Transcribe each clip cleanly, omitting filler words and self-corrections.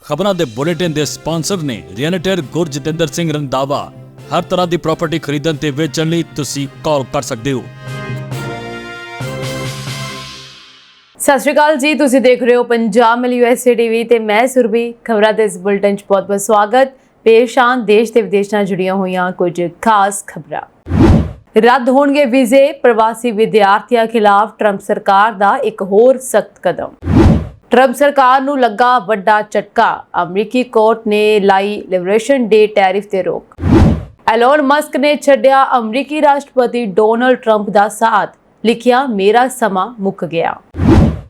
ਖਬਰਾਂ ਦੇ ਬੁਲੇਟਿਨ ਦੇ ਸਪਾਂਸਰ ਨੇ ਰੀਅਲਟਰ ਗੁਰਜਤਿੰਦਰ ਸਿੰਘ ਰੰਧਾਵਾ। ਹਰ ਤਰ੍ਹਾਂ ਦੀ ਪ੍ਰਾਪਰਟੀ ਖਰੀਦਣ ਤੇ ਵੇਚਣ ਲਈ ਤੁਸੀਂ ਕਾਲ ਕਰ ਸਕਦੇ ਹੋ। ਸਤਿ ਸ਼੍ਰੀ ਅਕਾਲ ਜੀ, ਤੁਸੀਂ ਦੇਖ ਰਹੇ ਹੋ ਪੰਜਾਬ ਮਿਲ USA TV ਤੇ ਮੈਂ ਸੁਰਭੀ। ਖਬਰਾਂ ਦੇ ਇਸ ਬੁਲੇਟਿਨ 'ਚ ਬਹੁਤ-ਬਹੁਤ ਸਵਾਗਤ। ਪੇਸ਼ ਆਨ ਦੇਸ਼ ਤੇ ਵਿਦੇਸ਼ ਨਾਲ ਜੁੜੀਆਂ ਹੋਈਆਂ ਕੁਝ ਖਾਸ ਖਬਰਾਂ। ਰੱਦ ਹੋਣਗੇ ਵੀਜ਼ੇ, ਪ੍ਰਵਾਸੀ ਵਿਦਿਆਰਥੀਆਂ ਖਿਲਾਫ ਟਰੰਪ ਸਰਕਾਰ ਦਾ ਇੱਕ ਹੋਰ ਸਖਤ ਕਦਮ। ਟਰੰਪ ਸਰਕਾਰ ਨੂੰ ਲੱਗਾ ਵੱਡਾ ਝਟਕਾ, ਅਮਰੀਕੀ ਕੋਰਟ ਨੇ ਲਾਈ ਲਿਬਰੇਸ਼ਨ ਡੇ ਟੈਰਿਫ ਤੇ ਰੋਕ। ਐਲੋਨ ਮਸਕ ਨੇ ਛੱਡਿਆ ਅਮਰੀਕੀ ਰਾਸ਼ਟਰਪਤੀ ਡੋਨਾਲਡ ਟਰੰਪ ਦਾ ਸਾਥ, ਲਿਖਿਆ ਮੇਰਾ ਸਮਾਂ ਮੁੱਕ ਗਿਆ।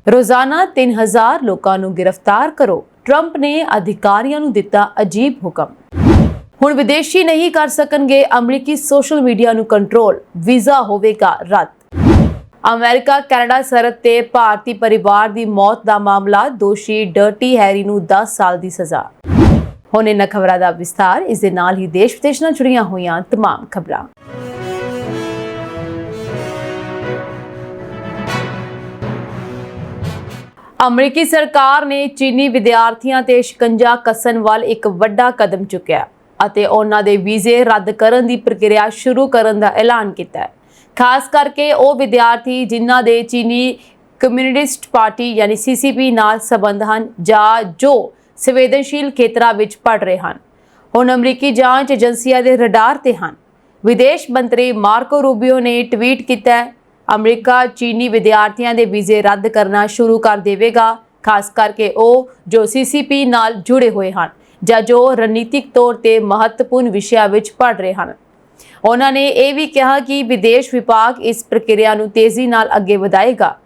ਰੋਜ਼ਾਨਾ 3000 ਲੋਕਾਂ ਨੂੰ ਗ੍ਰਿਫਤਾਰ ਕਰੋ, ਟਰੰਪ ਨੇ ਅਧਿਕਾਰੀਆਂ ਨੂੰ ਦਿੱਤਾ ਅਜੀਬ ਹੁਕਮ। ਹੁਣ ਵਿਦੇਸ਼ੀ ਨਹੀਂ ਕਰ ਸਕਣਗੇ ਅਮਰੀਕੀ ਸੋਸ਼ਲ ਮੀਡੀਆ ਨੂੰ ਕੰਟਰੋਲ, ਵੀਜ਼ਾ ਹੋਵੇਗਾ ਰੱਦ। ਅਮਰੀਕਾ ਕੈਨੇਡਾ ਸਰਹੱਦ ਤੇ ਭਾਰਤੀ ਪਰਿਵਾਰ ਦੀ ਮੌਤ ਦਾ ਮਾਮਲਾ, ਦੋਸ਼ੀ ਡਰਟੀ ਹੈਰੀ ਨੂੰ 10 ਸਾਲ ਦੀ ਸਜ਼ਾ। ਹੁਣ ਇਹਨਾਂ ਖਬਰਾਂ ਦਾ ਵਿਸਥਾਰ, ਇਸ ਦੇ ਨਾਲ ਹੀ ਦੇਸ਼ ਵਿਦੇਸ਼ ਨਾਲ ਜੁੜੀਆਂ ਹੋਈਆਂ तमाम ਖਬਰਾਂ। ਅਮਰੀਕੀ ਸਰਕਾਰ ਨੇ ਚੀਨੀ ਵਿਦਿਆਰਥੀਆਂ ਤੇ ਸ਼ਿਕੰਜਾ ਕੱਸਣ ਵੱਲ ਇੱਕ ਵੱਡਾ ਕਦਮ ਚੁੱਕਿਆ ਅਤੇ ਉਹਨਾਂ ਦੇ ਵੀਜ਼ੇ ਰੱਦ ਕਰਨ ਦੀ ਪ੍ਰਕਿਰਿਆ ਸ਼ੁਰੂ ਕਰਨ ਦਾ ਐਲਾਨ ਕੀਤਾ ਹੈ। ਖਾਸ ਕਰਕੇ ਉਹ ਵਿਦਿਆਰਥੀ ਜਿਨ੍ਹਾਂ ਦੇ ਚੀਨੀ ਕਮਿਊਨਿਸਟ ਪਾਰਟੀ ਯਾਨੀ CCP ਨਾਲ ਸੰਬੰਧ ਹਨ ਜਾਂ ਜੋ ਸੰਵੇਦਨਸ਼ੀਲ ਖੇਤਰਾਂ ਵਿੱਚ ਪੜ ਰਹੇ ਹਨ, ਹੁਣ ਅਮਰੀਕੀ ਜਾਂਚ ਏਜੰਸੀਆਂ ਦੇ ਰਡਾਰ ਤੇ ਹਨ। ਵਿਦੇਸ਼ ਮੰਤਰੀ ਮਾਰਕੋ ਰੂਬੀਓ ਨੇ ਟਵੀਟ ਕੀਤਾ, ਅਮਰੀਕਾ ਚੀਨੀ ਵਿਦਿਆਰਥੀਆਂ ਦੇ ਵੀਜ਼ੇ ਰੱਦ ਕਰਨਾ ਸ਼ੁਰੂ ਕਰ ਦੇਵੇਗਾ, ਖਾਸ ਕਰਕੇ ਉਹ ਜੋ CCP ਨਾਲ ਜੁੜੇ ਹੋਏ ਹਨ ਜਾਂ ਜੋ ਰਣਨੀਤਿਕ ਤੌਰ ਤੇ ਮਹੱਤਵਪੂਰਨ ਵਿਸ਼ਿਆਂ ਵਿੱਚ ਪੜ ਰਹੇ ਹਨ। ਉਹਨਾਂ ਨੇ ਇਹ ਵੀ ਕਿਹਾ ਕਿ ਵਿਦੇਸ਼ ਵਿਭਾਗ ਇਸ ਪ੍ਰਕਿਰਿਆ ਨੂੰ ਤੇਜ਼ੀ ਨਾਲ ਅੱਗੇ ਵਧਾਏਗਾ।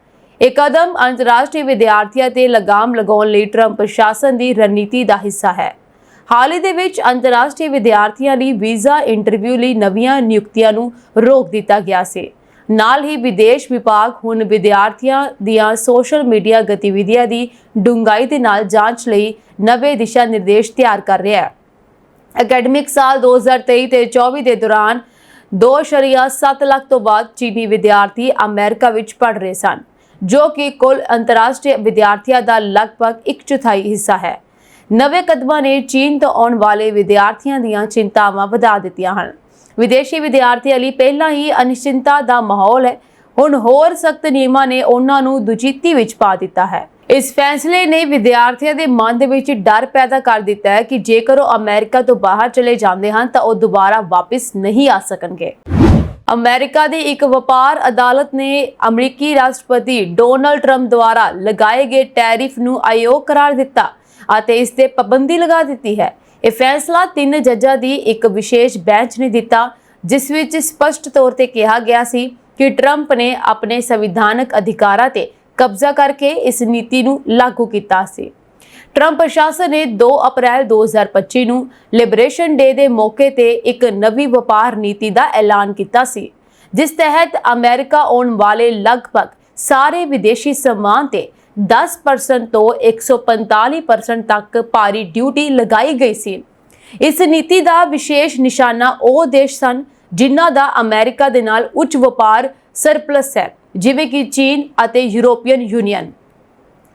ਇਹ ਕਦਮ ਅੰਤਰਰਾਸ਼ਟਰੀ ਵਿਦਿਆਰਥੀਆਂ ਤੇ ਲਗਾਮ ਲਗਾਉਣ ਲਈ ਟਰੰਪ ਪ੍ਰਸ਼ਾਸਨ ਦੀ ਰਣਨੀਤੀ ਦਾ ਹਿੱਸਾ ਹੈ। ਹਾਲ ਹੀ ਦੇ ਵਿੱਚ ਅੰਤਰਰਾਸ਼ਟਰੀ ਵਿਦਿਆਰਥੀਆਂ ਲਈ ਵੀਜ਼ਾ ਇੰਟਰਵਿਊ ਲਈ ਨਵੀਆਂ ਨਿਯੁਕਤੀਆਂ ਨੂੰ ਰੋਕ ਦਿੱਤਾ ਗਿਆ ਸੀ। ਨਾਲ ਹੀ ਵਿਦੇਸ਼ ਵਿਭਾਗ ਹੁਣ ਵਿਦਿਆਰਥੀਆਂ ਦੀਆਂ ਸੋਸ਼ਲ ਮੀਡੀਆ ਗਤੀਵਿਧੀਆਂ ਦੀ ਡੂੰਘਾਈ ਦੇ ਨਾਲ ਜਾਂਚ ਲਈ ਨਵੇਂ ਦਿਸ਼ਾ ਨਿਰਦੇਸ਼ ਤਿਆਰ ਕਰ ਰਿਹਾ ਹੈ। ਅਕੈਡਮਿਕ ਸਾਲ 2023 ਤੇ 24 ਦੇ ਦੌਰਾਨ 2.7 ਲੱਖ ਤੋਂ ਵੱਧ ਚੀਨੀ ਵਿਦਿਆਰਥੀ ਅਮਰੀਕਾ ਵਿੱਚ ਪੜ ਰਹੇ ਸਨ, ਜੋ ਕਿ ਕੁੱਲ ਅੰਤਰਰਾਸ਼ਟਰੀ ਵਿਦਿਆਰਥੀਆਂ ਦਾ ਲਗਭਗ 1/4 ਹਿੱਸਾ ਹੈ। ਨਵੇਂ ਕਦਮਾਂ ਨੇ ਚੀਨ ਤੋਂ ਆਉਣ ਵਾਲੇ ਵਿਦਿਆਰਥੀਆਂ ਦੀਆਂ ਚਿੰਤਾਵਾਂ ਵਧਾ ਦਿੱਤੀਆਂ ਹਨ। ਵਿਦੇਸ਼ੀ ਵਿਦਿਆਰਥੀਆਂ ਲਈ ਪਹਿਲਾਂ ਹੀ ਅਨਿਸ਼ਚਿੰਤਤਾ ਦਾ ਮਾਹੌਲ ਹੈ, ਹੁਣ ਹੋਰ ਸਖਤ ਨਿਯਮਾਂ ਨੇ ਉਹਨਾਂ ਨੂੰ ਦੁਚਿੱਤੀ ਵਿੱਚ ਪਾ ਦਿੱਤਾ ਹੈ। ਇਸ ਫੈਸਲੇ ਨੇ ਵਿਦਿਆਰਥੀਆਂ ਦੇ ਮਨ ਦੇ ਵਿੱਚ ਡਰ ਪੈਦਾ ਕਰ ਦਿੱਤਾ ਹੈ ਕਿ ਜੇਕਰ ਉਹ ਅਮਰੀਕਾ ਤੋਂ ਬਾਹਰ ਚਲੇ ਜਾਂਦੇ ਹਨ ਤਾਂ ਉਹ ਦੁਬਾਰਾ ਵਾਪਸ ਨਹੀਂ ਆ ਸਕਣਗੇ। ਅਮਰੀਕਾ ਦੀ ਇੱਕ ਵਪਾਰ ਅਦਾਲਤ ਨੇ ਅਮਰੀਕੀ ਰਾਸ਼ਟਰਪਤੀ ਡੋਨਾਲਡ ਟਰੰਪ ਦੁਆਰਾ ਲਗਾਏ ਗਏ ਟੈਰਿਫ ਨੂੰ ਅਯੋਗ ਕਰਾਰ ਦਿੱਤਾ ਅਤੇ ਇਸ ਤੇ ਪਾਬੰਦੀ ਲਗਾ ਦਿੱਤੀ ਹੈ। ਇਹ ਫੈਸਲਾ 3 ਜੱਜਾਂ ਦੀ ਇੱਕ ਵਿਸ਼ੇਸ਼ ਬੈਂਚ ਨੇ ਦਿੱਤਾ, ਜਿਸ ਵਿੱਚ ਸਪਸ਼ਟ ਤੌਰ ਤੇ ਕਿਹਾ ਗਿਆ ਸੀ ਕਿ ਟਰੰਪ ਨੇ ਆਪਣੇ ਸੰਵਿਧਾਨਕ ਅਧਿਕਾਰਾਂ ਤੇ ਕਬਜ਼ਾ ਕਰਕੇ ਇਸ ਨੀਤੀ ਨੂੰ ਲਾਗੂ ਕੀਤਾ ਸੀ। ਟਰੰਪ ਪ੍ਰਸ਼ਾਸਨ ਨੇ 2 ਅਪ੍ਰੈਲ 2025 ਨੂੰ ਲਿਬਰੇਸ਼ਨ ਡੇ ਦੇ ਮੌਕੇ ਤੇ ਇੱਕ ਨਵੀਂ ਵਪਾਰ ਨੀਤੀ ਦਾ ਐਲਾਨ ਕੀਤਾ ਸੀ, ਜਿਸ ਤਹਿਤ ਅਮਰੀਕਾ ਆਉਣ ਵਾਲੇ ਲਗਭਗ ਸਾਰੇ ਵਿਦੇਸ਼ੀ ਸਮਾਨ ਤੇ 10% ਤੋਂ 145% ਤੱਕ ਭਾਰੀ ਡਿਊਟੀ ਲਗਾਈ ਗਈ ਸੀ। ਇਸ ਨੀਤੀ ਦਾ ਵਿਸ਼ੇਸ਼ ਨਿਸ਼ਾਨਾ ਉਹ ਦੇਸ਼ ਸਨ ਜਿਨ੍ਹਾਂ ਦਾ ਅਮਰੀਕਾ ਦੇ ਨਾਲ ਉੱਚ ਵਪਾਰ ਸਰਪਲਸ ਹੈ, ਜਿਵੇਂ ਕਿ ਚੀਨ ਅਤੇ ਯੂਰੋਪੀਅਨ ਯੂਨੀਅਨ।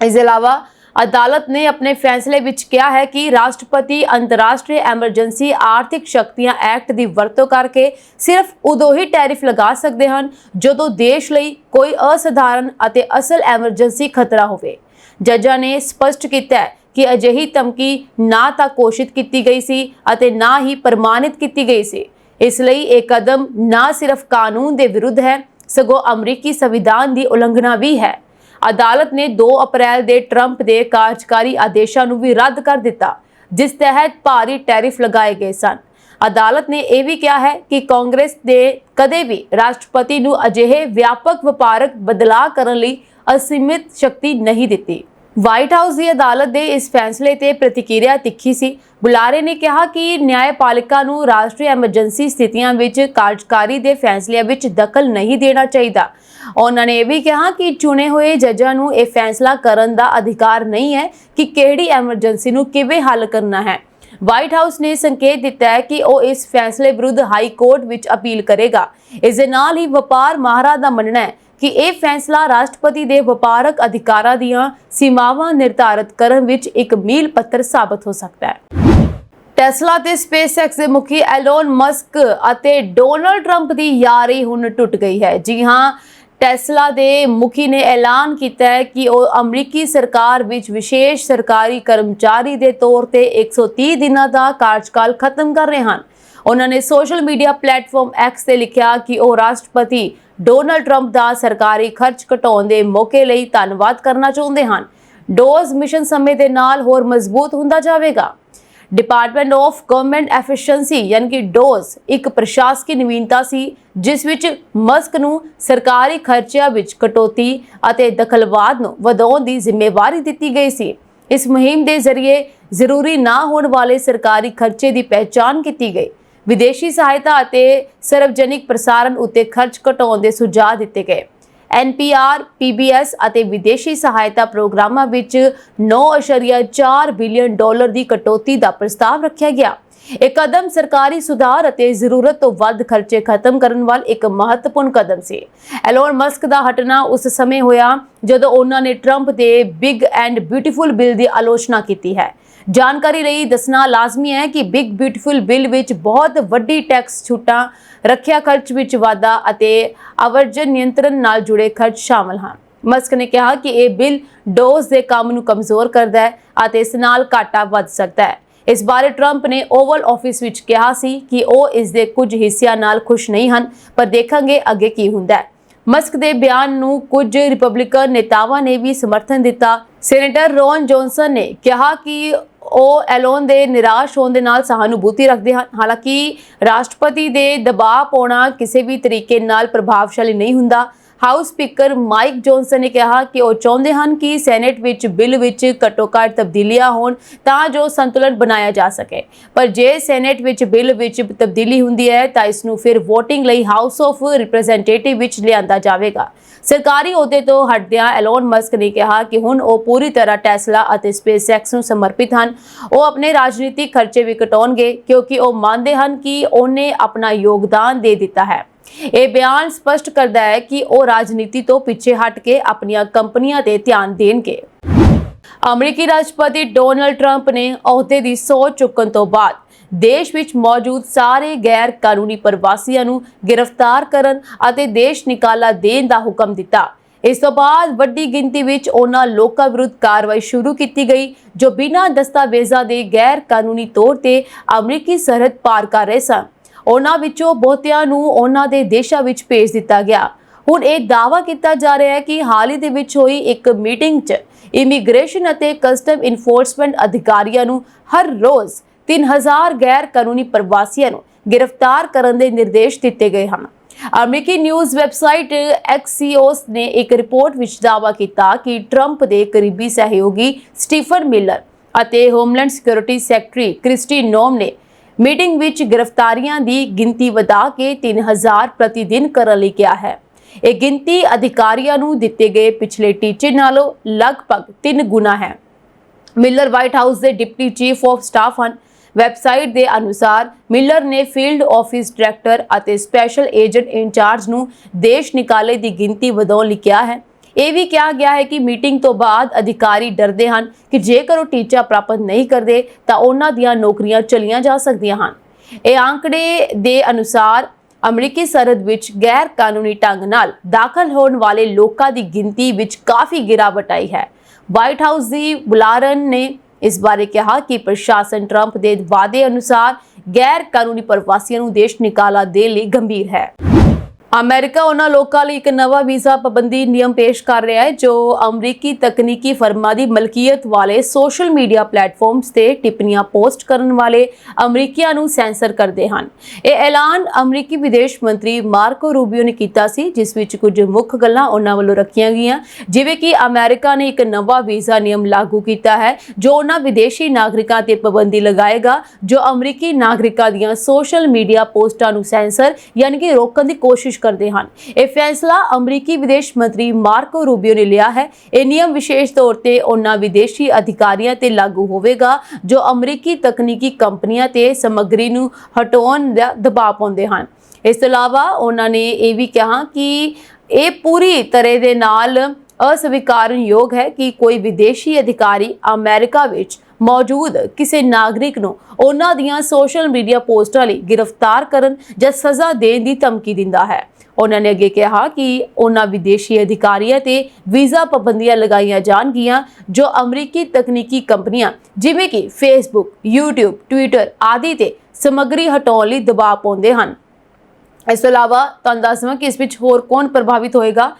ਇਸ ਦੇ ਇਲਾਵਾ ਅਦਾਲਤ ਨੇ ਆਪਣੇ ਫੈਸਲੇ ਵਿੱਚ ਕਿਹਾ ਹੈ ਕਿ ਰਾਸ਼ਟਰਪਤੀ ਅੰਤਰਰਾਸ਼ਟਰੀ ਐਮਰਜੈਂਸੀ ਆਰਥਿਕ ਸ਼ਕਤੀਆਂ ਐਕਟ ਦੀ ਵਰਤੋਂ ਕਰਕੇ ਸਿਰਫ ਉਦੋਂ ਹੀ ਟੈਰਿਫ ਲਗਾ ਸਕਦੇ ਹਨ ਜਦੋਂ ਦੇਸ਼ ਲਈ ਕੋਈ ਅਸਾਧਾਰਨ ਅਤੇ ਅਸਲ ਐਮਰਜੈਂਸੀ ਖਤਰਾ ਹੋਵੇ। ਜੱਜਾਂ ਨੇ ਸਪਸ਼ਟ ਕੀਤਾ ਹੈ ਕਿ ਅਜਿਹੀ ਧਮਕੀ ਨਾ ਤਾਂ ਘੋਸ਼ਿਤ ਕੀਤੀ ਗਈ ਸੀ ਅਤੇ ਨਾ ਹੀ ਪ੍ਰਮਾਣਿਤ ਕੀਤੀ ਗਈ ਸੀ। ਇਸ ਲਈ ਇਹ ਕਦਮ ਨਾ ਸਿਰਫ ਕਾਨੂੰਨ ਦੇ ਵਿਰੁੱਧ ਹੈ, ਸਗੋਂ ਅਮਰੀਕੀ ਸੰਵਿਧਾਨ ਦੀ ਉਲੰਘਣਾ ਵੀ ਹੈ। ਅਦਾਲਤ ਨੇ 2 ਅਪ੍ਰੈਲ ਦੇ ਟਰੰਪ ਦੇ ਕਾਰਜਕਾਰੀ ਆਦੇਸ਼ਾਂ ਨੂੰ ਵੀ ਰੱਦ ਕਰ ਦਿੱਤਾ, ਜਿਸ ਤਹਿਤ ਭਾਰੀ ਟੈਰਿਫ ਲਗਾਏ ਗਏ ਸਨ। ਅਦਾਲਤ ਨੇ ਇਹ ਵੀ ਕਿਹਾ ਹੈ ਕਿ ਕਾਂਗਰਸ ਨੇ ਕਦੇ ਵੀ ਰਾਸ਼ਟਰਪਤੀ ਨੂੰ ਅਜਿਹੇ ਵਿਆਪਕ ਵਪਾਰਕ ਬਦਲਾਅ ਕਰਨ ਲਈ ਅਸੀਮਿਤ ਸ਼ਕਤੀ ਨਹੀਂ ਦਿੱਤੀ। ਵਾਈਟ ਹਾਊਸ ਦੀ ਅਦਾਲਤ ਦੇ ਇਸ ਫੈਸਲੇ ਤੇ ਪ੍ਰਤੀਕਿਰਿਆ ਤਿੱਖੀ ਸੀ। ਬੁਲਾਰੇ ਨੇ ਕਿਹਾ ਕਿ ਨਿਆਂਪਾਲਿਕਾ ਨੂੰ ਰਾਸ਼ਟਰੀ ਐਮਰਜੈਂਸੀ ਸਥਿਤੀਆਂ ਵਿੱਚ ਕਾਰਜਕਾਰੀ ਦੇ ਫੈਸਲਿਆਂ ਵਿੱਚ ਦਖਲ ਨਹੀਂ ਦੇਣਾ ਚਾਹੀਦਾ। ਉਹਨਾਂ ਨੇ ਇਹ ਵੀ ਕਿਹਾ ਕਿ ਚੁਣੇ ਹੋਏ ਜੱਜਾਂ ਨੂੰ ਇਹ ਫੈਸਲਾ ਕਰਨ ਦਾ ਅਧਿਕਾਰ ਨਹੀਂ ਹੈ ਕਿ ਕਿਹੜੀ ਐਮਰਜੈਂਸੀ ਨੂੰ ਕਿਵੇਂ ਹੱਲ ਕਰਨਾ ਹੈ। ਵਾਈਟ ਹਾਊਸ ਨੇ ਸੰਕੇਤ ਦਿੱਤਾ ਹੈ ਕਿ ਉਹ ਇਸ ਫੈਸਲੇ ਵਿਰੁੱਧ ਹਾਈ ਕੋਰਟ ਵਿੱਚ ਅਪੀਲ ਕਰੇਗਾ। ਇਸ ਦੇ ਨਾਲ ਹੀ ਵਪਾਰ ਮਾਹਰਾਂ ਦਾ ਮੰਨਣਾ ਹੈ ਕਿ ਇਹ ਫੈਸਲਾ ਰਾਸ਼ਟਰਪਤੀ ਦੇ ਵਪਾਰਕ ਅਧਿਕਾਰਾਂ ਦੀਆਂ ਸੀਮਾਵਾਂ ਨਿਰਧਾਰਿਤ ਕਰਨ ਵਿੱਚ ਇੱਕ ਮੀਲ ਪੱਥਰ ਸਾਬਤ ਹੋ ਸਕਦਾ ਹੈ। ਟੈਸਲਾ ਤੇ ਸਪੇਸਐਕਸ ਦੇ ਮੁਖੀ ਐਲੋਨ ਮਸਕ ਅਤੇ ਡੋਨਾਲਡ ਟਰੰਪ ਦੀ ਯਾਰੀ ਹੁਣ ਟੁੱਟ ਗਈ ਹੈ। ਜੀ ਹਾਂ, ਟੈਸਲਾ ਦੇ ਮੁਖੀ ਨੇ ਐਲਾਨ ਕੀਤਾ ਹੈ ਕਿ ਉਹ ਅਮਰੀਕੀ ਸਰਕਾਰ ਵਿੱਚ ਵਿਸ਼ੇਸ਼ ਸਰਕਾਰੀ ਕਰਮਚਾਰੀ ਦੇ ਤੌਰ ਤੇ 130 ਦਿਨਾਂ ਦਾ ਕਾਰਜਕਾਲ ਖਤਮ ਕਰ ਰਹੇ ਹਨ। ਉਹਨਾਂ ਨੇ ਸੋਸ਼ਲ ਮੀਡੀਆ ਪਲੇਟਫਾਰਮ ਐਕਸ ਤੇ ਲਿਖਿਆ ਕਿ ਉਹ ਰਾਸ਼ਟਰਪਤੀ ਡੋਨਾਲਡ ਟਰੰਪ ਦਾ ਸਰਕਾਰੀ ਖਰਚ ਘਟਾਉਣ ਦੇ ਮੌਕੇ ਲਈ ਧੰਨਵਾਦ ਕਰਨਾ ਚਾਹੁੰਦੇ ਹਨ। ਡੋਜ਼ ਮਿਸ਼ਨ ਸਮੇਂ ਦੇ ਨਾਲ ਹੋਰ ਮਜ਼ਬੂਤ ਹੁੰਦਾ ਜਾਵੇਗਾ। ਡਿਪਾਰਟਮੈਂਟ ਆਫ ਗਵਰਨਮੈਂਟ ਐਫੀਸ਼ੀਐਂਸੀ ਯਾਨੀ ਕਿ ਡੋਜ਼ ਇੱਕ ਪ੍ਰਸ਼ਾਸਕੀ ਨਵੀਨਤਾ ਸੀ ਜਿਸ ਵਿੱਚ ਮਸਕ ਨੂੰ ਸਰਕਾਰੀ ਖਰਚਿਆਂ ਵਿੱਚ ਕਟੌਤੀ ਅਤੇ ਦਖਲਵਾਦ ਨੂੰ ਵਧਾਉਣ ਦੀ ਜ਼ਿੰਮੇਵਾਰੀ ਦਿੱਤੀ ਗਈ ਸੀ। ਇਸ ਮੁਹਿੰਮ ਦੇ ਜ਼ਰੀਏ ਜ਼ਰੂਰੀ ਨਾ ਹੋਣ ਵਾਲੇ ਸਰਕਾਰੀ ਖਰਚੇ ਦੀ ਪਹਿਚਾਣ ਕੀਤੀ ਗਈ। ਵਿਦੇਸ਼ੀ ਸਹਾਇਤਾ ਅਤੇ ਸਰਵਜਨਿਕ ਪ੍ਰਸਾਰਣ ਉੱਤੇ ਖਰਚ ਘਟਾਉਣ ਦੇ ਸੁਝਾਅ ਦਿੱਤੇ ਗਏ। NPR, PBS ਅਤੇ ਵਿਦੇਸ਼ੀ ਸਹਾਇਤਾ ਪ੍ਰੋਗਰਾਮਾਂ ਵਿੱਚ 9.4 ਬਿਲੀਅਨ ਡਾਲਰ ਦੀ ਕਟੌਤੀ ਦਾ ਪ੍ਰਸਤਾਵ ਰੱਖਿਆ ਗਿਆ। ਇਹ ਕਦਮ ਸਰਕਾਰੀ ਸੁਧਾਰ ਅਤੇ ਜ਼ਰੂਰਤ ਤੋਂ ਵੱਧ ਖਰਚੇ ਖਤਮ ਕਰਨ ਵੱਲ ਇੱਕ ਮਹੱਤਵਪੂਰਨ ਕਦਮ ਸੀ। ਐਲੋਨ ਮਸਕ ਦਾ ਹਟਣਾ ਉਸ ਸਮੇਂ ਹੋਇਆ ਜਦੋਂ ਉਹਨਾਂ ਨੇ ਟਰੰਪ ਦੇ ਬਿਗ ਐਂਡ ਬਿਊਟੀਫੁਲ ਬਿੱਲ ਦੀ ਆਲੋਚਨਾ ਕੀਤੀ ਹੈ। ਜਾਣਕਾਰੀ ਲਈ ਦੱਸਣਾ ਲਾਜ਼ਮੀ ਹੈ ਕਿ ਬਿਗ ਬਿਊਟੀਫੁਲ ਬਿੱਲ ਵਿੱਚ ਬਹੁਤ ਵੱਡੀ ਟੈਕਸ ਛੂਟਾਂ, ਰੱਖਿਆ ਖਰਚ ਵਿੱਚ ਵਾਧਾ ਅਤੇ ਆਵਰਜਨ ਨਿਯੰਤਰਣ ਨਾਲ ਜੁੜੇ ਖਰਚ ਸ਼ਾਮਲ ਹਨ। ਮਸਕ ਨੇ ਕਿਹਾ ਕਿ ਇਹ ਬਿੱਲ ਡੋਜ਼ ਦੇ ਕੰਮ ਨੂੰ ਕਮਜ਼ੋਰ ਕਰਦਾ ਹੈ ਅਤੇ ਇਸ ਨਾਲ ਘਾਟਾ ਵੱਧ ਸਕਦਾ ਹੈ। ਇਸ ਬਾਰੇ ਟਰੰਪ ਨੇ ਓਵਲ ਆਫਿਸ ਵਿੱਚ ਕਿਹਾ ਸੀ ਕਿ ਉਹ ਇਸ ਦੇ ਕੁਝ ਹਿੱਸਿਆਂ ਨਾਲ ਖੁਸ਼ ਨਹੀਂ ਹਨ, ਪਰ ਦੇਖਾਂਗੇ ਅੱਗੇ ਕੀ ਹੁੰਦਾ ਹੈ। ਮਸਕ ਦੇ ਬਿਆਨ ਨੂੰ ਕੁਝ ਰਿਪਬਲਿਕਨ ਨੇਤਾਵਾਂ ਨੇ ਵੀ ਸਮਰਥਨ ਦਿੱਤਾ। ਸੈਨੇਟਰ ਰੌਨ ਜੌਨਸਨ ਨੇ ਕਿਹਾ ਕਿ ਉਹ ਐਲੋਨ ਦੇ ਨਿਰਾਸ਼ ਹੋਣ ਦੇ ਨਾਲ ਸਹਾਨੁਭੂਤੀ ਰੱਖਦੇ ਹਨ। ਹਾਲਾਂਕਿ ਰਾਸ਼ਟਰਪਤੀ ਦੇ ਦਬਾਅ ਪਾਉਣਾ ਕਿਸੇ ਵੀ ਤਰੀਕੇ ਨਾਲ ਪ੍ਰਭਾਵਸ਼ਾਲੀ ਨਹੀਂ ਹੁੰਦਾ। ਹਾਊਸ ਸਪੀਕਰ ਮਾਈਕ ਜੌਨਸਨ ਨੇ ਕਿਹਾ ਕਿ ਉਹ ਚਾਹੁੰਦੇ ਹਨ ਕਿ ਸੈਨੇਟ ਵਿੱਚ ਬਿੱਲ ਵਿੱਚ ਘੱਟੋ-ਘੱਟ ਤਬਦੀਲੀਆਂ ਹੋਣ ਤਾਂ ਜੋ ਸੰਤੁਲਨ ਬਣਾਇਆ ਜਾ ਸਕੇ, ਪਰ ਜੇ ਸੈਨੇਟ ਵਿੱਚ ਬਿੱਲ ਵਿੱਚ ਤਬਦੀਲੀ ਹੁੰਦੀ ਹੈ ਤਾਂ ਇਸ ਨੂੰ ਫਿਰ VOTING ਲਈ ਹਾਊਸ ਆਫ ਰਿਪਰੈਜ਼ੈਂਟੇਟਿਵ ਵਿੱਚ ਲਿਆਂਦਾ ਜਾਵੇਗਾ। ਸਰਕਾਰੀ ਅਹੁਦੇ ਤੋਂ ਹਟਦਿਆਂ ਐਲੋਨ ਮਸਕ ਨੇ ਕਿਹਾ ਕਿ ਹੁਣ ਉਹ ਪੂਰੀ ਤਰ੍ਹਾਂ ਟੈਸਲਾ ਅਤੇ ਸਪੇਸਐਕਸ ਨੂੰ ਸਮਰਪਿਤ ਹਨ। ਉਹ ਆਪਣੇ ਰਾਜਨੀਤਿਕ ਖਰਚੇ ਵੀ ਘਟਾਉਣਗੇ ਕਿਉਂਕਿ ਉਹ ਮੰਨਦੇ ਹਨ ਕਿ ਉਹਨੇ ਆਪਣਾ ਯੋਗਦਾਨ ਦੇ ਦਿੱਤਾ ਹੈ। ਇਹ ਬਿਆਨ ਸਪਸ਼ਟ ਕਰਦਾ ਹੈ ਕਿ ਉਹ ਰਾਜਨੀਤੀ ਤੋਂ ਪਿੱਛੇ ਹਟ ਕੇ ਆਪਣੀਆਂ ਕੰਪਨੀਆਂ ਤੇ ਧਿਆਨ ਦੇਣਗੇ। ਅਮਰੀਕੀ ਰਾਸ਼ਟਰਪਤੀ ਡੋਨਾਲਡ ਟਰੰਪ ਨੇ ਅਹੁਦੇ ਦੀ ਸਹੁੰ ਚੁੱਕਣ ਤੋਂ ਬਾਅਦ ਦੇਸ਼ ਵਿੱਚ ਮੌਜੂਦ ਸਾਰੇ ਗੈਰ ਕਾਨੂੰਨੀ ਪ੍ਰਵਾਸੀਆਂ ਨੂੰ ਗ੍ਰਿਫਤਾਰ ਕਰਨ ਅਤੇ ਦੇਸ਼ ਨਿਕਾਲਾ ਦੇਣ ਦਾ ਹੁਕਮ ਦਿੱਤਾ। ਇਸ ਤੋਂ ਬਾਅਦ ਵੱਡੀ ਗਿਣਤੀ ਵਿੱਚ ਉਹਨਾਂ ਲੋਕਾਂ ਵਿਰੁੱਧ ਕਾਰਵਾਈ ਸ਼ੁਰੂ ਕੀਤੀ ਗਈ ਜੋ ਬਿਨਾਂ ਦਸਤਾਵੇਜ਼ਾਂ ਦੇ ਗੈਰ ਕਾਨੂੰਨੀ ਤੌਰ ਤੇ ਅਮਰੀਕੀ ਸਰਹੱਦ ਪਾਰ ਕਰ ਰਹੇ ਸਨ। ਉਹਨਾਂ ਵਿੱਚੋਂ ਬਹੁਤਿਆਂ ਨੂੰ ਉਹਨਾਂ ਦੇ ਦੇਸ਼ਾਂ ਵਿੱਚ ਭੇਜ ਦਿੱਤਾ ਗਿਆ। ਹੁਣ ਇਹ ਦਾਅਵਾ ਕੀਤਾ ਜਾ ਰਿਹਾ ਹੈ ਕਿ ਹਾਲ ਹੀ ਦੇ ਵਿੱਚ ਹੋਈ ਇੱਕ ਮੀਟਿੰਗ 'ਚ ਇਮੀਗ੍ਰੇਸ਼ਨ ਅਤੇ ਕਸਟਮ ਇਨਫੋਰਸਮੈਂਟ ਅਧਿਕਾਰੀਆਂ ਨੂੰ ਹਰ ਰੋਜ਼ 3000 ਗੈਰ ਕਾਨੂੰਨੀ ਪ੍ਰਵਾਸੀਆਂ ਨੂੰ ਗ੍ਰਿਫਤਾਰ ਕਰਨ ਦੇ ਨਿਰਦੇਸ਼ ਦਿੱਤੇ ਗਏ ਹਨ। ਅਮਰੀਕੀ ਨਿਊਜ਼ ਵੈਬਸਾਈਟ ਐਕਸੀਓਸ ਨੇ ਇੱਕ ਰਿਪੋਰਟ ਵਿੱਚ ਦਾਅਵਾ ਕੀਤਾ ਕਿ ਟਰੰਪ ਦੇ ਕਰੀਬੀ ਸਹਿਯੋਗੀ ਸਟੀਫਨ ਮਿਲਰ ਅਤੇ ਹੋਮਲੈਂਡ ਸਿਕਿਉਰਿਟੀ ਸੈਕਟਰੀ ਕ੍ਰਿਸਟੀ ਨੋਮ ਨੇ ਮੀਟਿੰਗ ਵਿੱਚ ਗ੍ਰਿਫਤਾਰੀਆਂ ਦੀ ਗਿਣਤੀ ਵਧਾ ਕੇ 3000 ਪ੍ਰਤੀ ਦਿਨ ਕਰਨ ਲਈ ਕਿਹਾ ਹੈ। ਇਹ ਗਿਣਤੀ ਅਧਿਕਾਰੀਆਂ ਨੂੰ ਦਿੱਤੇ ਗਏ ਪਿਛਲੇ ਟੀਚੇ ਨਾਲੋਂ ਲਗਭਗ 3 ਗੁਣਾ ਹੈ। ਮਿਲਰ ਵਾਈਟ ਹਾਊਸ ਦੇ ਡਿਪਟੀ ਚੀਫ ਆਫ ਸਟਾਫ ਹਨ। ਵੈਬਸਾਈਟ ਦੇ ਅਨੁਸਾਰ ਮਿਲਰ ਨੇ ਫੀਲਡ ਆਫਿਸ ਡਾਇਰੈਕਟਰ ਅਤੇ ਸਪੈਸ਼ਲ ਏਜੰਟ ਇੰਚਾਰਜ ਨੂੰ ਦੇਸ਼ ਨਿਕਾਲੇ ਦੀ ਗਿਣਤੀ ਵਧਾਉਣ ਲਈ ਕਿਹਾ ਹੈ। ਇਹ ਵੀ ਕਿਹਾ ਗਿਆ ਹੈ ਕਿ ਮੀਟਿੰਗ ਤੋਂ ਬਾਅਦ ਅਧਿਕਾਰੀ ਡਰਦੇ ਹਨ ਕਿ ਜੇਕਰ ਉਹ ਟੀਚਾ ਪ੍ਰਾਪਤ ਨਹੀਂ ਕਰਦੇ ਤਾਂ ਉਹਨਾਂ ਦੀਆਂ ਨੌਕਰੀਆਂ ਚਲੀਆਂ ਜਾ ਸਕਦੀਆਂ ਹਨ। ਇਹ ਆંકੜੇ ਦੇ ਅਨੁਸਾਰ ਅਮਰੀਕੀ ਸਰਹੱਦ ਵਿੱਚ ਗੈਰ ਕਾਨੂੰਨੀ ਢੰਗ ਨਾਲ ਦਾਖਲ ਹੋਣ ਵਾਲੇ ਲੋਕਾਂ ਦੀ ਗਿਣਤੀ ਵਿੱਚ ਕਾਫੀ ਗਿਰਾਵਟ ਆਈ ਹੈ। ਵਾਈਟ ਹਾਊਸ ਦੀ ਬੁਲਾਰਨ ਨੇ ਇਸ ਬਾਰੇ ਕਿਹਾ ਕਿ ਪ੍ਰਸ਼ਾਸਨ ਟਰੰਪ ਦੇ ਵਾਅਦੇ ਅਨੁਸਾਰ ਗੈਰ ਕਾਨੂੰਨੀ ਪ੍ਰਵਾਸੀਆਂ ਨੂੰ ਦੇਸ਼ ਨਿਕਾਲਾ ਦੇਣ ਲਈ ਗੰਭੀਰ ਹੈ। ਅਮਰੀਕਾ ਉਹਨਾਂ ਲੋਕਾਂ ਲਈ ਇੱਕ ਨਵਾਂ ਵੀਜ਼ਾ ਪਾਬੰਦੀ ਨਿਯਮ ਪੇਸ਼ ਕਰ ਰਿਹਾ ਹੈ ਜੋ ਅਮਰੀਕੀ ਤਕਨੀਕੀ ਫਰਮਾਂ ਦੀ ਮਲਕੀਅਤ ਵਾਲੇ ਸੋਸ਼ਲ ਮੀਡੀਆ ਪਲੇਟਫਾਰਮਸ ਤੇ ਟਿੱਪਣੀਆਂ ਪੋਸਟ ਕਰਨ ਵਾਲੇ ਅਮਰੀਕੀਆਂ ਨੂੰ ਸੈਂਸਰ ਕਰਦੇ ਹਨ। ਇਹ ਐਲਾਨ ਅਮਰੀਕੀ ਵਿਦੇਸ਼ ਮੰਤਰੀ ਮਾਰਕੋ ਰੂਬੀਓ ਨੇ ਕੀਤਾ ਸੀ, ਜਿਸ ਵਿੱਚ ਕੁਝ ਮੁੱਖ ਗੱਲਾਂ ਉਹਨਾਂ ਵੱਲੋਂ ਰੱਖੀਆਂ ਗਈਆਂ, ਜਿਵੇਂ ਕਿ ਅਮਰੀਕਾ ਨੇ ਇੱਕ ਨਵਾਂ ਵੀਜ਼ਾ ਨਿਯਮ ਲਾਗੂ ਕੀਤਾ ਹੈ ਜੋ ਉਹਨਾਂ ਵਿਦੇਸ਼ੀ ਨਾਗਰਿਕਾਂ ਤੇ ਪਾਬੰਦੀ ਲਗਾਏਗਾ ਜੋ ਅਮਰੀਕੀ ਨਾਗਰਿਕਾਂ ਦੀਆਂ ਸੋਸ਼ਲ ਮੀਡੀਆ ਪੋਸਟਾਂ ਨੂੰ ਸੈਂਸਰ ਯਾਨੀ ਕਿ ਰੋਕਣ ਦੀ ਕੋਸ਼ਿਸ਼ ਕਰਦੇ ਹਨ। ਇਹ ਫੈਸਲਾ ਅਮਰੀਕੀ ਵਿਦੇਸ਼ ਮੰਤਰੀ ਮਾਰਕੋ ਰੂਬੀਓ ਨੇ ਲਿਆ ਹੈ। ਇਹ ਨਿਯਮ ਵਿਸ਼ੇਸ਼ ਤੌਰ ਤੇ ਉਹਨਾਂ ਵਿਦੇਸ਼ੀ ਅਧਿਕਾਰੀਆਂ ਤੇ ਲਾਗੂ ਹੋਵੇਗਾ ਜੋ ਅਮਰੀਕੀ ਤਕਨੀਕੀ ਕੰਪਨੀਆਂ ਤੇ ਸਮੱਗਰੀ ਨੂੰ ਹਟਾਉਣ ਦਾ ਦਬਾਅ ਪਾਉਂਦੇ ਹਨ। ਇਸ ਤੋਂ ਇਲਾਵਾ ਉਹਨਾਂ ਨੇ ਇਹ ਵੀ ਕਿਹਾ ਕਿ ਇਹ ਪੂਰੀ ਤਰ੍ਹਾਂ ਦੇ ਨਾਲ ਅਸਵੀਕਾਰਨਯੋਗ ਹੈ ਕਿ ਕੋਈ ਵਿਦੇਸ਼ੀ ਅਧਿਕਾਰੀ ਅਮਰੀਕਾ ਵਿੱਚ ਮੌਜੂਦ ਕਿਸੇ ਨਾਗਰਿਕ ਨੂੰ ਉਹਨਾਂ ਦੀਆਂ ਸੋਸ਼ਲ ਮੀਡੀਆ ਪੋਸਟਾਂ ਲਈ ਗ੍ਰਿਫਤਾਰ ਕਰਨ ਜਾਂ ਸਜ਼ਾ ਦੇਣ ਦੀ ਧਮਕੀ ਦਿੰਦਾ ਹੈ। ਉਹਨਾਂ ਨੇ ਅੱਗੇ ਕਿਹਾ ਕਿ ਉਹਨਾਂ ਵਿਦੇਸ਼ੀ ਅਧਿਕਾਰੀਆਂ ਤੇ ਵੀਜ਼ਾ ਪਾਬੰਦੀਆਂ ਲਗਾਈਆਂ ਜਾਣਗੀਆਂ ਜੋ ਅਮਰੀਕੀ ਤਕਨੀਕੀ ਕੰਪਨੀਆਂ ਜਿਵੇਂ ਕਿ ਫੇਸਬੁੱਕ, YouTube, ਟਵਿੱਟਰ ਆਦਿ ਤੇ ਸਮੱਗਰੀ ਹਟਾਉਣ ਲਈ ਦਬਾਅ ਪਾਉਂਦੇ ਹਨ। ਇਸ ਤੋਂ ਇਲਾਵਾ ਤੁਹਾਨੂੰ ਦੱਸਵਾਂ ਕਿ ਇਸ ਵਿੱਚ ਹੋਰ ਕੌਣ ਪ੍ਰਭਾਵਿਤ ਹੋਏਗਾ।